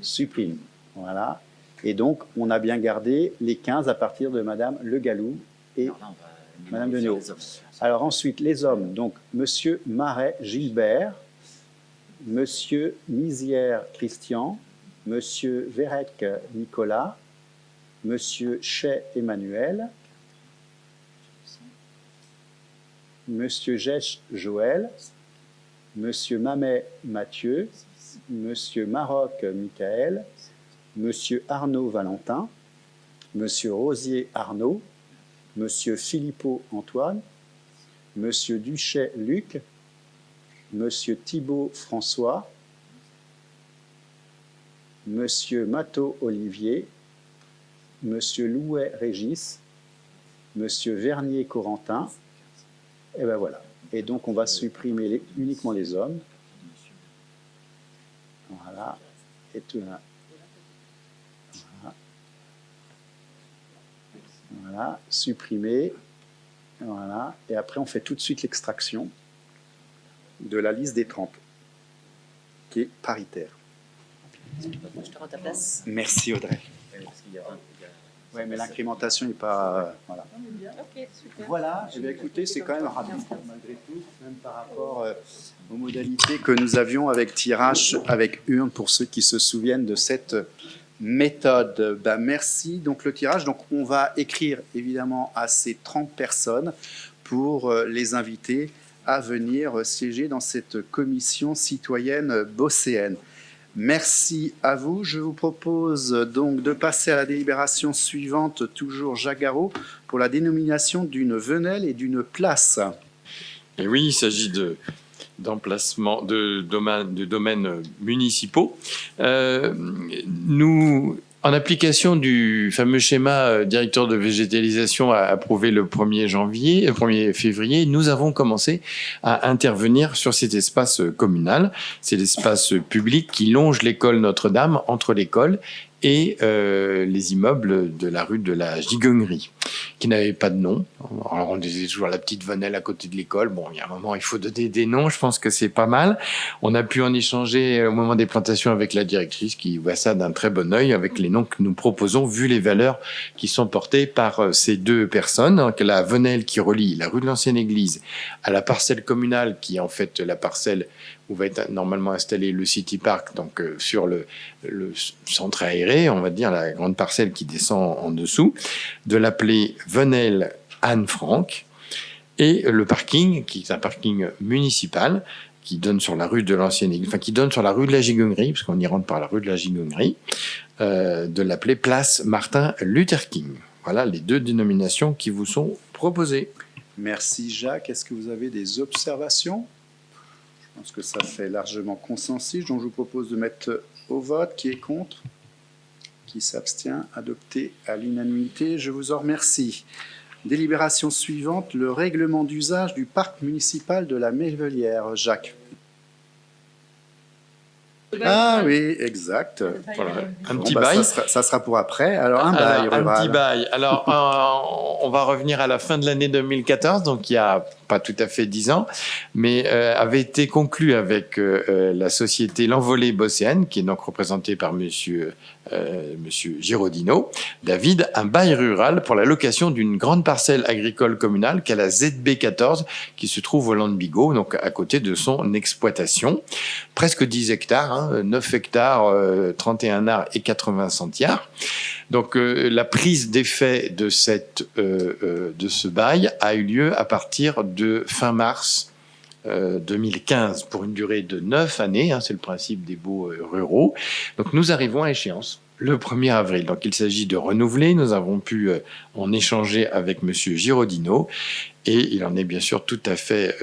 je Supprime. Voilà. Et donc, on a bien gardé les 15 à partir de Madame Le Gallou et Alors là, on va Madame faire Degnaud. les hommes. Alors ensuite, les hommes. Donc, Monsieur Marais Gilbert, Monsieur Misière Christian, Monsieur Vérec Nicolas, Monsieur Chay Emmanuel, Monsieur Gèche Joël, Monsieur Mamet Mathieu, Monsieur Maroc Michael, Monsieur Arnaud Valentin, Monsieur Rosier Arnaud, Monsieur Philippot Antoine, Monsieur Duchet Luc, Monsieur Thibault François, Monsieur Matteau Olivier, Monsieur Louet Régis, Monsieur Vernier Corentin, et ben voilà. Et donc on va supprimer uniquement les hommes. Voilà. Et tout là. Voilà. Supprimer. Voilà. Et après, on fait tout de suite l'extraction de la liste des 30, qui est paritaire. Je te rends ta place. Merci Audrey. Parce qu'il y a Oui, mais l'incrémentation n'est pas... voilà. Ok, super. Voilà, eh bien, écoutez, c'est quand même rapide malgré tout, même par rapport aux modalités que nous avions avec tirage, avec urne, pour ceux qui se souviennent de cette méthode. Ben, merci. Donc le tirage, donc, on va écrire évidemment à ces 30 personnes pour les inviter à venir siéger dans cette commission citoyenne bosséenne. Merci à vous. Je vous propose donc de passer à la délibération suivante, toujours Jacques Garot, pour la dénomination d'une venelle et d'une place. Et oui, il s'agit d'emplacements de domaines municipaux. Nous, en application du fameux schéma directeur de végétalisation approuvé le 1er février, nous avons commencé à intervenir sur cet espace communal. C'est l'espace public qui longe l'école Notre-Dame, entre l'école et les immeubles de la rue de la Gigognerie, qui n'avaient pas de nom. Alors on disait toujours la petite venelle à côté de l'école. Bon, il y a un moment, il faut donner des noms, je pense que c'est pas mal. On a pu en échanger au moment des plantations avec la directrice, qui voit ça d'un très bon œil, avec les noms que nous proposons, vu les valeurs qui sont portées par ces deux personnes. Donc, la venelle qui relie la rue de l'Ancienne Église à la parcelle communale, qui est en fait la parcelle où va être normalement installé le City Park, donc sur le centre aéré, on va dire la grande parcelle qui descend en dessous, de l'appeler Venelle Anne-Franck, et le parking, qui est un parking municipal, qui donne sur la rue de l'Ancienne Église, enfin qui donne sur la rue de la Gigognerie, parce qu'on y rentre par la rue de la Gigognerie, de l'appeler Place Martin Luther King. Voilà les deux dénominations qui vous sont proposées. Merci Jacques. Est-ce que vous avez des observations ? Je pense que ça fait largement consensus, donc je vous propose de mettre au vote. Qui est contre ? Qui s'abstient ? Adopté à l'unanimité. Je vous en remercie. Délibération suivante, le règlement d'usage du parc municipal de la Mévelière. Jacques. Ah oui, exact. Voilà. Un Bon, petit bah, bail. ça sera pour après. Alors, un bail Un rural. petit bail. Alors, on va revenir à la fin de l'année 2014, donc il y a pas tout à fait 10 ans, mais avait été conclu avec la société L'Envolée Bosséenne, qui est donc représentée par monsieur Girodino, David, un bail rural pour la location d'une grande parcelle agricole communale qu'est la ZB14, qui se trouve au Land Bigot, donc à côté de son exploitation. Presque 10 hectares, 9 hectares, 31 arts et 80 centiares. Donc la prise d'effet de ce bail a eu lieu à partir de fin mars 2015 pour une durée de 9 années, c'est le principe des baux ruraux. Donc nous arrivons à échéance le 1er avril. Donc il s'agit de renouveler. Nous avons pu en échanger avec monsieur Girodino et il en est bien sûr tout à fait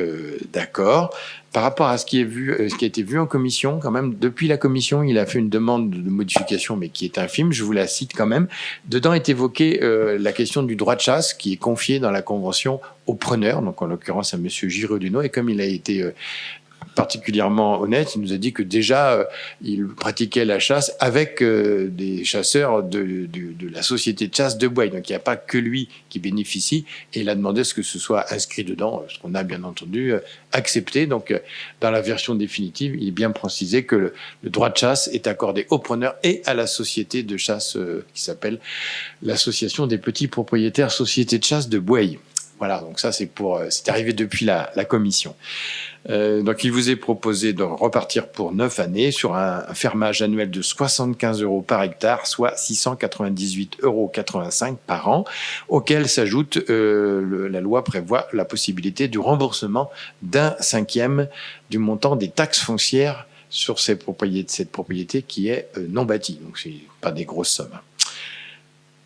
d'accord. Par rapport à ce qui a été vu en commission, quand même, depuis la commission, il a fait une demande de modification, mais qui est infime. Je vous la cite quand même. Dedans est évoquée la question du droit de chasse, qui est confié dans la convention au preneur, donc en l'occurrence à monsieur Girodino. Et comme il a été particulièrement honnête, il nous a dit que déjà il pratiquait la chasse avec des chasseurs de la société de chasse de Bouaye. Donc il n'y a pas que lui qui bénéficie, et il a demandé ce que ce soit inscrit dedans, ce qu'on a bien entendu accepté. Donc dans la version définitive, il est bien précisé que le droit de chasse est accordé au preneur et à la société de chasse qui s'appelle l'Association des petits propriétaires société de chasse de Bouaye. Voilà, donc ça c'est arrivé depuis la commission. Donc il vous est proposé de repartir pour 9 années sur un fermage annuel de 75 € par hectare, soit 698,85 € par an, auquel s'ajoute, la loi prévoit la possibilité du remboursement d'un 5e du montant des taxes foncières sur cette propriété qui est non bâtie. Donc c'est pas des grosses sommes.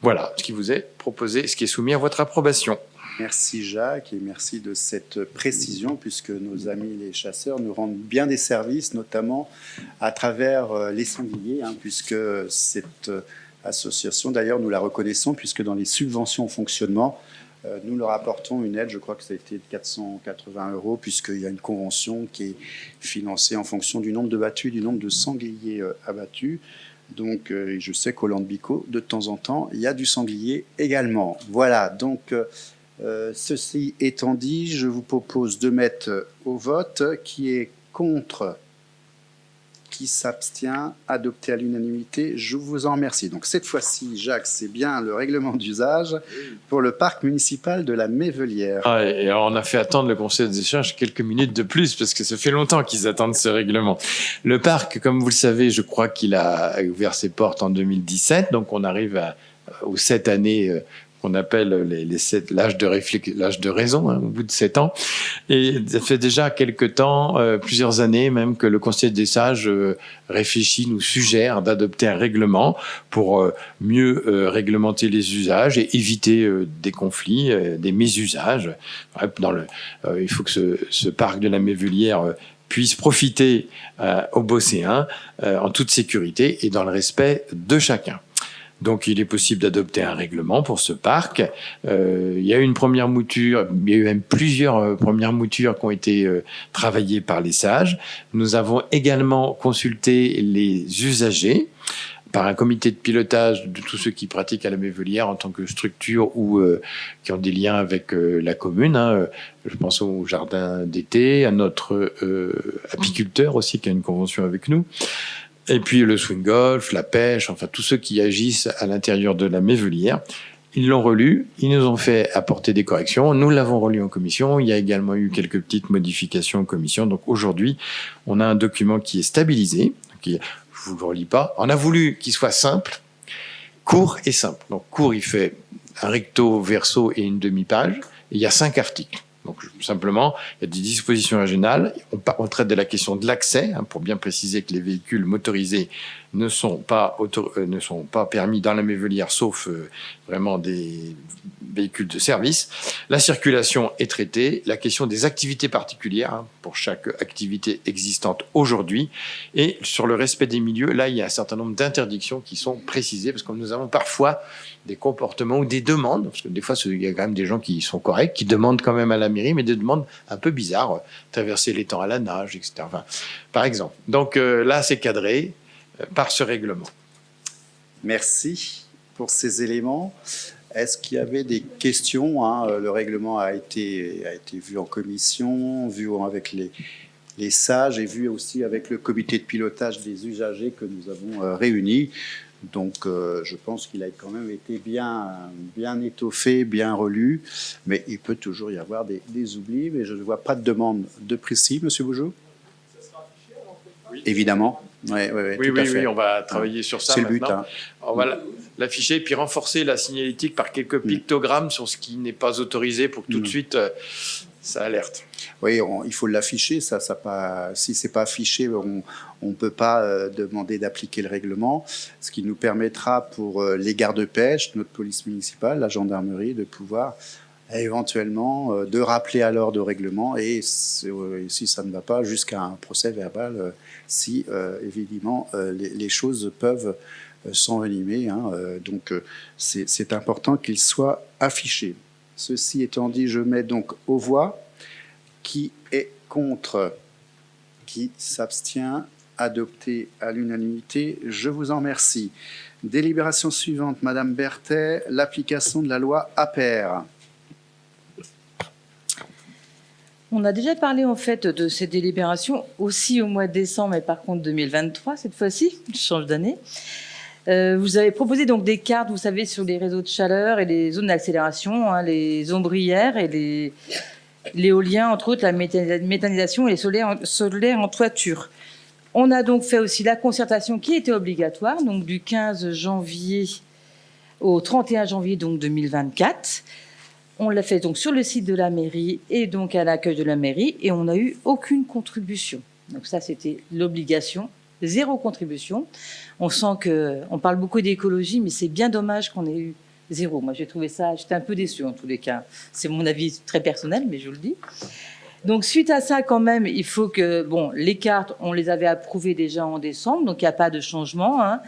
Voilà ce qui vous est proposé, ce qui est soumis à votre approbation. Merci Jacques et merci de cette précision, puisque nos amis les chasseurs nous rendent bien des services, notamment à travers les sangliers, puisque cette association, d'ailleurs, nous la reconnaissons, puisque dans les subventions au fonctionnement, nous leur apportons une aide, je crois que ça a été de 480 €, puisqu'il y a une convention qui est financée en fonction du nombre de battus, du nombre de sangliers abattus. Donc, je sais qu'au Land Bigot, de temps en temps, il y a du sanglier également. Voilà, donc Ceci étant dit, je vous propose de mettre au vote qui est contre, qui s'abstient, adopté à l'unanimité. Je vous en remercie. Donc cette fois-ci, Jacques, c'est bien le règlement d'usage pour le parc municipal de la Mévelière. Ah, et alors on a fait attendre le conseil des échanges quelques minutes de plus parce que ça fait longtemps qu'ils attendent ce règlement. Le parc, comme vous le savez, je crois qu'il a ouvert ses portes en 2017, donc on arrive aux 7 années qu'on appelle l'âge de raison, hein, au bout de 7 ans. Et ça fait déjà quelques temps, plusieurs années même, que le Conseil des sages réfléchit, nous suggère d'adopter un règlement pour mieux réglementer les usages et éviter des conflits, des mésusages. Il faut que ce parc de la Mévelière puisse profiter aux Bosséens en toute sécurité et dans le respect de chacun. Donc, il est possible d'adopter un règlement pour ce parc. Il y a eu une première mouture, il y a eu même plusieurs premières moutures qui ont été travaillées par les sages. Nous avons également consulté les usagers par un comité de pilotage de tous ceux qui pratiquent à la Mévelière en tant que structure ou qui ont des liens avec la commune. Hein. Je pense au jardin d'été, à notre apiculteur aussi qui a une convention avec nous. Et puis le swing golf, la pêche, enfin tous ceux qui agissent à l'intérieur de la Mévelière. Ils l'ont relu, ils nous ont fait apporter des corrections, nous l'avons relu en commission, il y a également eu quelques petites modifications en commission. Donc aujourd'hui, on a un document qui est stabilisé, je vous le relis pas. On a voulu qu'il soit simple, court et simple. Donc court, il fait un recto, verso et une demi-page, et il y a 5 articles. Donc, simplement, il y a des dispositions régionales. On traite de la question de l'accès, hein, pour bien préciser que les véhicules motorisés ne sont pas permis dans la Mévelière, sauf vraiment des véhicules de service. La circulation est traitée. La question des activités particulières, hein, pour chaque activité existante aujourd'hui. Et sur le respect des milieux, là, il y a un certain nombre d'interdictions qui sont précisées, parce que nous avons parfois des comportements ou des demandes, parce que des fois, il y a quand même des gens qui sont corrects, qui demandent quand même à la mairie, mais des demandes un peu bizarres, traverser l'étang à la nage, etc. Enfin, par exemple. Donc là, c'est cadré par ce règlement. Merci pour ces éléments. Est-ce qu'il y avait des questions, hein? Le règlement a été vu en commission, vu avec les sages et vu aussi avec le comité de pilotage des usagers que nous avons réunis. Donc, je pense qu'il a quand même été bien étoffé, bien relu, mais il peut toujours y avoir des oublis. Mais je ne vois pas de demande de précis, Monsieur Bougeot. Oui. Évidemment. Oui, on va travailler sur ça. C'est le but. Hein. On va l'afficher, puis renforcer la signalétique par quelques pictogrammes sur ce qui n'est pas autorisé pour que tout de suite ça alerte. Oui, il faut l'afficher. Si c'est pas affiché, on ne peut pas demander d'appliquer le règlement, ce qui nous permettra pour les gardes-pêche, notre police municipale, la gendarmerie, de pouvoir éventuellement de rappeler à l'ordre de règlement et si ça ne va pas, jusqu'à un procès verbal, si évidemment les choses peuvent s'envenimer. Hein, donc c'est important qu'il soit affiché. Ceci étant dit, je mets donc aux voix. Qui est contre? Qui s'abstient? Adopté à l'unanimité. Je vous en remercie. Délibération suivante, Madame Berthet, l'application de la loi APER. On a déjà parlé en fait de ces délibérations aussi au mois de décembre, mais par contre 2023 cette fois-ci, je change d'année. Vous avez proposé donc des cartes, vous savez, sur les réseaux de chaleur et les zones d'accélération, hein, les ombrières et l'éolien, entre autres, la méthanisation et les solaires en toiture. On a donc fait aussi la concertation qui était obligatoire, donc du 15 janvier au 31 janvier donc 2024. On l'a fait donc sur le site de la mairie et donc à l'accueil de la mairie et on n'a eu aucune contribution. Donc ça, c'était l'obligation, 0 contribution. On sent qu'on parle beaucoup d'écologie, mais c'est bien dommage qu'on ait eu 0. Moi, j'ai trouvé ça, j'étais un peu déçue en tous les cas. C'est mon avis très personnel, mais je vous le dis. Donc, suite à ça, quand même, il faut que, bon, les cartes, on les avait approuvées déjà en décembre, donc il n'y a pas de changement, hein,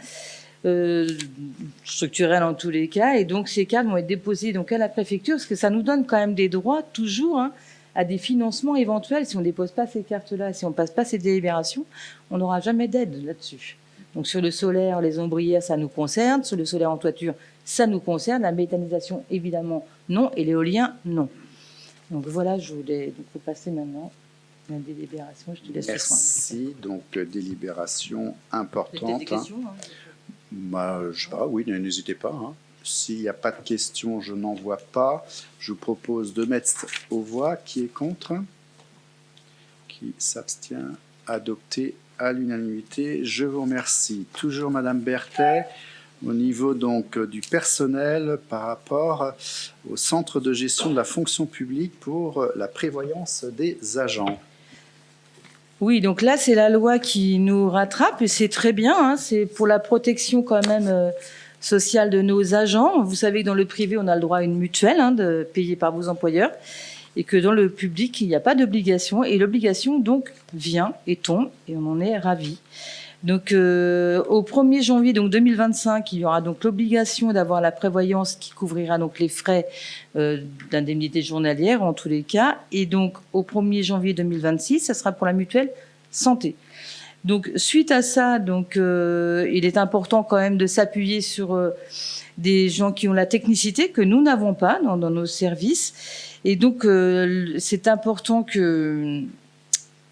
structurel en tous les cas. Et donc, ces cartes vont être déposées donc, à la préfecture, parce que ça nous donne quand même des droits, toujours, hein, à des financements éventuels. Si on ne dépose pas ces cartes-là, si on ne passe pas ces délibérations, on n'aura jamais d'aide là-dessus. Donc, sur le solaire, les ombrières, ça nous concerne. Sur le solaire en toiture, ça nous concerne. La méthanisation, évidemment, non. Et l'éolien, non. Donc voilà, je voulais donc vous passer maintenant la délibération. Je te laisse le soin. Merci. Donc, délibération importante. Des questions, hein. Bah, je sais pas, oui, n'hésitez pas. Hein. S'il n'y a pas de questions, je n'en vois pas. Je vous propose de mettre aux voix. Qui est contre? Qui s'abstient? Adopté à l'unanimité. Je vous remercie. Toujours Madame Berthet, au niveau donc du personnel par rapport au centre de gestion de la fonction publique pour la prévoyance des agents. Oui, donc là, c'est la loi qui nous rattrape et c'est très bien. Hein, c'est pour la protection quand même sociale de nos agents. Vous savez que dans le privé, on a le droit à une mutuelle payée par vos employeurs et que dans le public, il n'y a pas d'obligation. Et l'obligation, donc, vient et tombe et on en est ravis. Donc, au 1er janvier donc 2025, il y aura donc l'obligation d'avoir la prévoyance qui couvrira donc les frais d'indemnité journalière en tous les cas. Et donc, au 1er janvier 2026, ça sera pour la mutuelle santé. Donc, suite à ça, donc, il est important quand même de s'appuyer sur des gens qui ont la technicité que nous n'avons pas dans nos services. Et donc, c'est important que...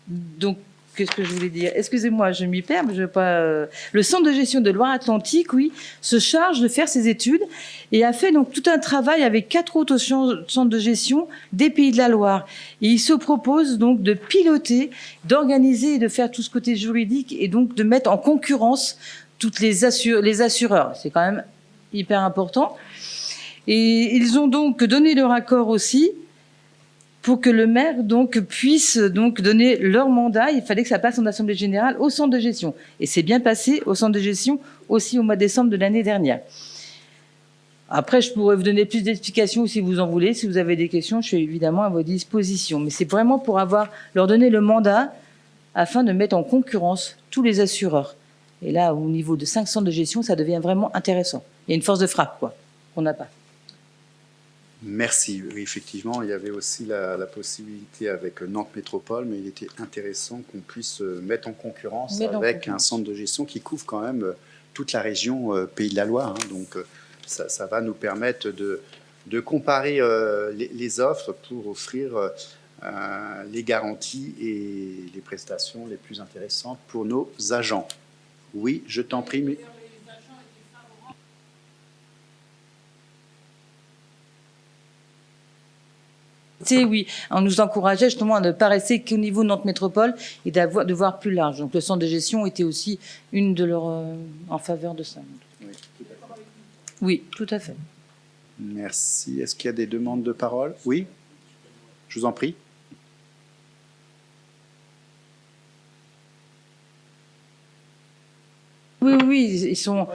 Donc, qu'est-ce que je voulais dire? Excusez-moi, je m'y perds, mais je veux pas. Le centre de gestion de Loire-Atlantique, oui, se charge de faire ses études et a fait donc tout un travail avec 4 autres centres de gestion des Pays de la Loire. Et il se propose donc de piloter, d'organiser et de faire tout ce côté juridique et donc de mettre en concurrence toutes les assureurs. C'est quand même hyper important. Et ils ont donc donné leur accord aussi pour que le maire donc puisse donc donner leur mandat. Il fallait que ça passe en assemblée générale au centre de gestion. Et c'est bien passé au centre de gestion aussi au mois de décembre de l'année dernière. Après, je pourrais vous donner plus d'explications si vous en voulez. Si vous avez des questions, je suis évidemment à votre disposition. Mais c'est vraiment pour leur donner le mandat afin de mettre en concurrence tous les assureurs. Et là, au niveau de 5 centres de gestion, ça devient vraiment intéressant. Il y a une force de frappe, quoi, qu'on n'a pas. Merci. Oui, effectivement, il y avait aussi la possibilité avec Nantes Métropole, mais il était intéressant qu'on puisse mettre en concurrence avec un centre de gestion qui couvre quand même toute la région Pays de la Loire. Hein. Donc, ça va nous permettre de comparer les offres pour offrir les garanties et les prestations les plus intéressantes pour nos agents. Oui, je t'en prie. Mais... Oui, on nous encourageait justement à ne pas rester qu'au niveau Nantes Métropole et de voir plus large. Donc le centre de gestion était aussi une de leurs en faveur de ça. Oui, tout à fait. Merci. Est-ce qu'il y a des demandes de parole? Oui, je vous en prie. Oui, ils sont...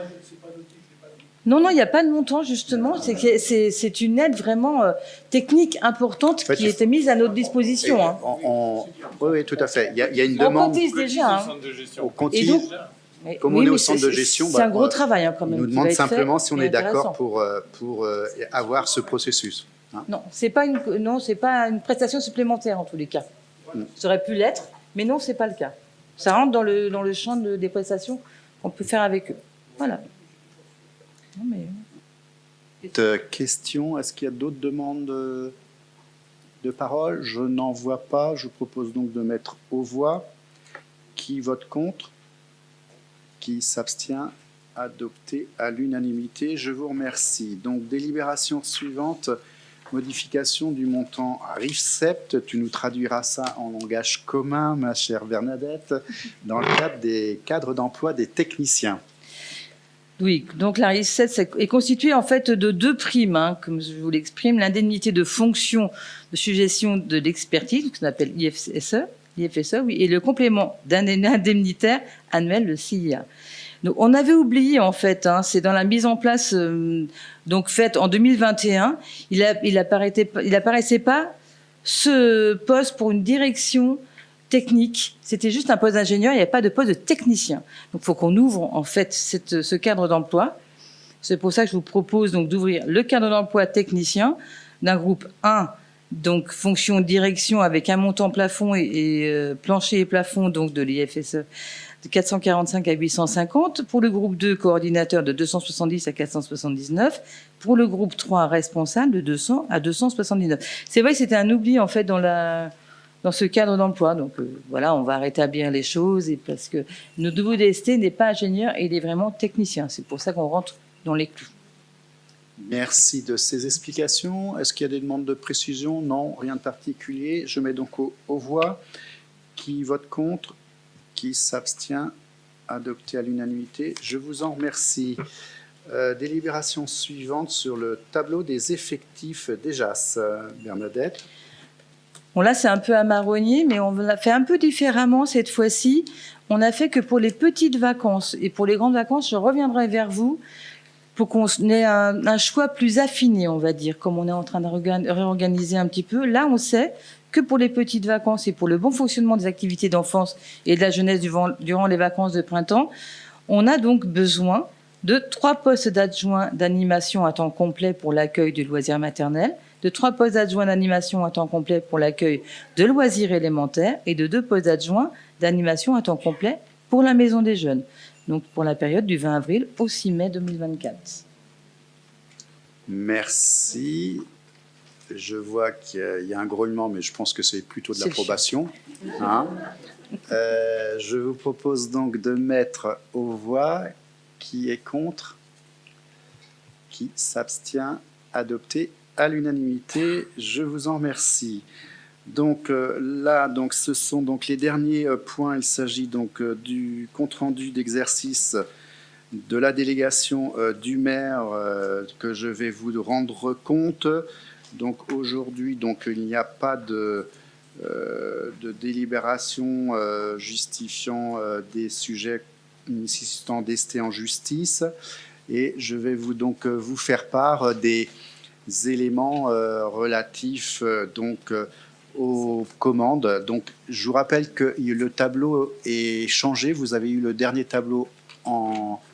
Non, il n'y a pas de montant, justement. C'est une aide vraiment technique importante qui était mise à notre disposition. Hein. Oui, tout à fait. Il y a une demande. On cotise déjà. Hein. On cotise. Comme on est au centre de gestion, c'est un gros travail quand même. On nous demande simplement si on est d'accord pour avoir ce processus. Hein. Non, c'est pas une prestation supplémentaire en tous les cas. Ça aurait pu l'être, mais non, c'est pas le cas. Ça rentre dans le champ des prestations qu'on peut faire avec eux. Voilà. Non, mais... Question, est-ce qu'il y a d'autres demandes de parole? Je n'en vois pas. Je propose donc de mettre aux voix. Qui vote contre? Qui s'abstient? Adopté à l'unanimité. Je vous remercie. Donc, délibération suivante. Modification du montant RIFSEPT. Tu nous traduiras ça en langage commun, ma chère Bernadette, dans le cadre des cadres d'emploi des techniciens. Oui, donc la RIFSEPT est constituée en fait de 2 primes, hein, comme je vous l'exprime, l'indemnité de fonction de suggestion de l'expertise, ce qu'on appelle l'IFSE, oui, et le complément indemnitaire annuel, le CIA. Donc, on avait oublié en fait, hein, c'est dans la mise en place donc faite en 2021, il apparaissait pas ce poste pour une direction technique. C'était juste un poste d'ingénieur, il n'y avait pas de poste de technicien. Donc, il faut qu'on ouvre en fait ce cadre d'emploi. C'est pour ça que je vous propose donc d'ouvrir le cadre d'emploi technicien d'un groupe 1 Donc, fonction direction avec un montant plafond et plancher et plafond donc de l'IFSE de 445 à 850. Pour le groupe 2, coordinateur de 270 à 479. Pour le groupe 3, responsable de 200 à 279. C'est vrai que c'était un oubli en fait dans ce cadre d'emploi. Donc voilà, on va rétablir les choses et parce que notre nouveau DST n'est pas ingénieur et il est vraiment technicien. C'est pour ça qu'on rentre dans les clous. Merci de ces explications. Est-ce qu'il y a des demandes de précision? Non, rien de particulier. Je mets donc aux voix. Qui vote contre? Qui s'abstient? Adopté à l'unanimité. Je vous en remercie. Délibération suivante sur le tableau des effectifs des JAS. Bernadette. Bon, là, c'est un peu à marronnier, mais on l'a fait un peu différemment cette fois-ci. On a fait que pour les petites vacances et pour les grandes vacances, je reviendrai vers vous pour qu'on ait un choix plus affiné, on va dire, comme on est en train de réorganiser un petit peu. Là, on sait que pour les petites vacances et pour le bon fonctionnement des activités d'enfance et de la jeunesse durant les vacances de printemps, on a donc besoin de 3 postes d'adjoints d'animation à temps complet pour l'accueil du loisir maternel, de 3 postes d'adjoints d'animation à temps complet pour l'accueil de loisirs élémentaires et de 2 postes d'adjoints d'animation à temps complet pour la maison des jeunes. Donc pour la période du 20 avril au 6 mai 2024. Merci. Je vois qu'il y a un grognement, mais je pense que c'est plutôt de l'approbation. Hein. Je vous propose donc de mettre aux voix. Qui est contre? Qui s'abstient? Adopté à l'unanimité. Je vous en remercie. Donc là, donc, ce sont donc les derniers points. Il s'agit donc du compte-rendu d'exercice de la délégation du maire que je vais vous rendre compte. Donc aujourd'hui, donc, il n'y a pas de délibération justifiant des sujets nécessitant d'ester en justice. Et je vais vous faire part des éléments relatifs donc aux commandes. Donc, je vous rappelle que le tableau est changé. Vous avez eu le dernier tableau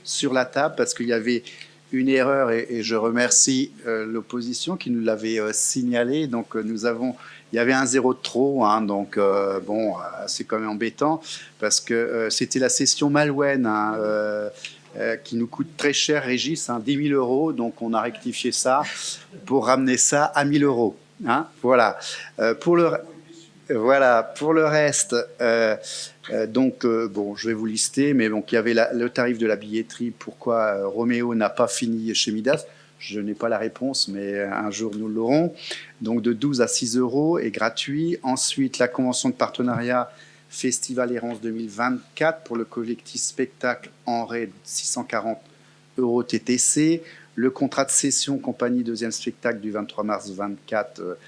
sur la table parce qu'il y avait une erreur et je remercie l'opposition qui nous l'avait signalé. Donc, il y avait un 0 de trop, hein, donc bon, c'est quand même embêtant parce que c'était la session Malouine qui nous coûte très cher, Régis, 10 000 €. Donc, on a rectifié ça pour ramener ça à 1 000 €. Hein, voilà. Pour le reste, bon, je vais vous lister, mais donc il y avait le tarif de la billetterie. Pourquoi Roméo n'a pas fini chez Midas? Je n'ai pas la réponse, mais un jour nous l'aurons. Donc de 12 à 6 € et gratuit. Ensuite, la convention de partenariat Festival Errance 2024 pour le collectif spectacle en raid 640 € TTC. Le contrat de cession compagnie deuxième spectacle du 23 mars 24,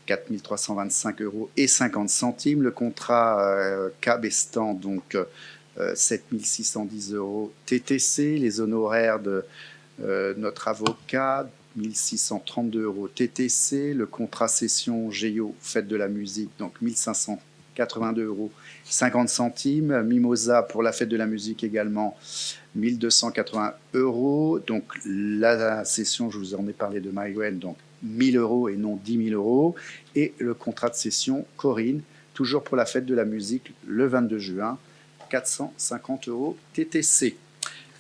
4 325 € et 50 centimes. Le contrat Cabestan, donc 7 610 € TTC. Les honoraires de notre avocat, 1 632 € TTC. Le contrat cession Géo Fête de la musique, donc 1 582 € 50 centimes. Mimosa pour la Fête de la musique également, 1 280 €. Donc la cession, je vous en ai parlé de Maïwen, donc 1 000 € et non 10 000 €. Et le contrat de cession Corinne, toujours pour la Fête de la musique, le 22 juin, 450 € TTC.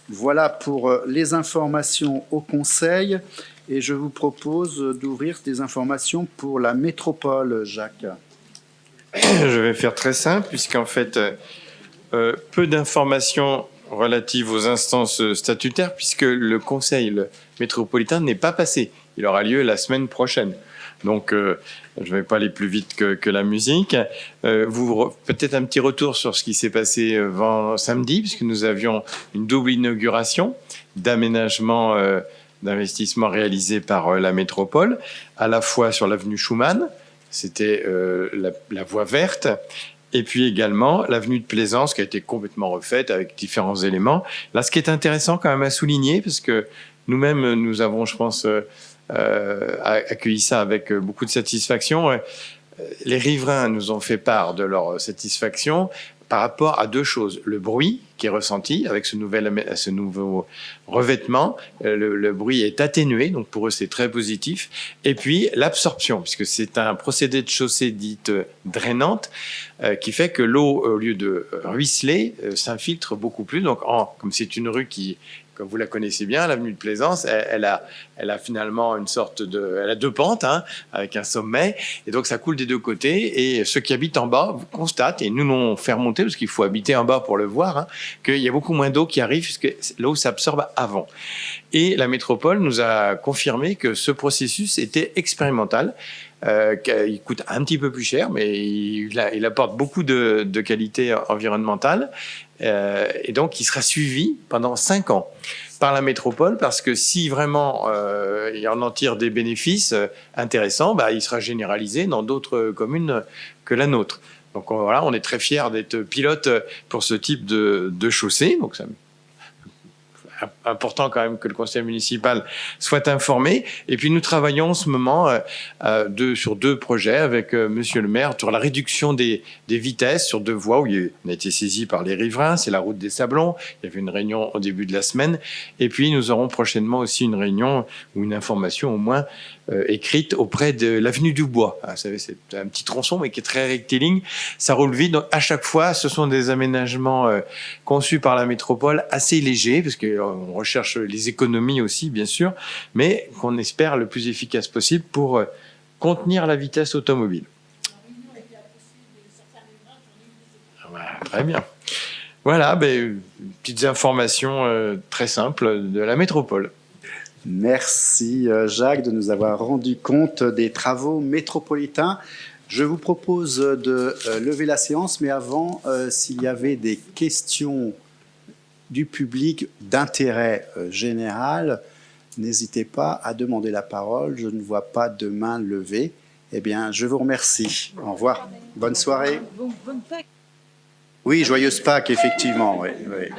Voilà pour les informations au Conseil. Et je vous propose d'ouvrir des informations pour la métropole, Jacques. Je vais faire très simple, puisqu'en fait, peu d'informations relatives aux instances statutaires, puisque le Conseil métropolitain n'est pas passé. Il aura lieu la semaine prochaine. Donc, je ne vais pas aller plus vite que la musique. Peut-être un petit retour sur ce qui s'est passé samedi, puisque nous avions une double inauguration d'aménagement, d'investissement réalisé par la métropole, à la fois sur l'avenue Schumann, c'était la voie verte, et puis également l'avenue de Plaisance qui a été complètement refaite avec différents éléments. Là, ce qui est intéressant quand même à souligner, parce que nous-mêmes, nous avons, je pense, accueilli ça avec beaucoup de satisfaction. Les riverains nous ont fait part de leur satisfaction par rapport à deux choses. Le bruit qui est ressenti avec ce nouveau revêtement, le bruit est atténué, donc pour eux c'est très positif. Et puis l'absorption, puisque c'est un procédé de chaussée dite drainante, qui fait que l'eau, au lieu de ruisseler, s'infiltre beaucoup plus. Donc comme c'est une rue qui, comme vous la connaissez bien, l'avenue de Plaisance, elle a finalement elle a deux pentes, hein, avec un sommet, et donc ça coule des deux côtés, et ceux qui habitent en bas constatent, et nous l'on fait remonter, parce qu'il faut habiter en bas pour le voir, hein, qu'il y a beaucoup moins d'eau qui arrive, puisque l'eau s'absorbe avant. Et la métropole nous a confirmé que ce processus était expérimental, il coûte un petit peu plus cher, mais il apporte beaucoup de qualité environnementale, et donc il sera suivi pendant 5 ans par la métropole, parce que si vraiment il en tire des bénéfices intéressants, il sera généralisé dans d'autres communes que la nôtre. Donc voilà, on est très fiers d'être pilote pour ce type de chaussée. Donc ça important quand même que le conseil municipal soit informé. Et puis nous travaillons en ce moment sur 2 projets avec monsieur le maire sur la réduction des vitesses sur 2 voies où on a été saisi par les riverains. C'est la route des Sablons. Il y avait une réunion au début de la semaine. Et puis nous aurons prochainement aussi une réunion ou une information au moins écrite auprès de l'avenue du Bois. Vous savez, c'est un petit tronçon mais qui est très rectiligne. Ça roule vite. Donc à chaque fois, ce sont des aménagements conçus par la métropole assez légers, parce qu'on recherche les économies aussi, bien sûr, mais qu'on espère le plus efficace possible pour contenir la vitesse automobile. Très bien. Voilà, petites informations très simples de la métropole. Merci Jacques de nous avoir rendu compte des travaux métropolitains. Je vous propose de lever la séance, mais avant, s'il y avait des questions du public d'intérêt général, n'hésitez pas à demander la parole. Je ne vois pas de main levée. Eh bien, je vous remercie. Au revoir. Bonne soirée. Bonne Pâques. Oui, joyeuse Pâques, effectivement. Oui, oui.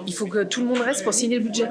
Il faut que tout le monde reste pour signer le budget.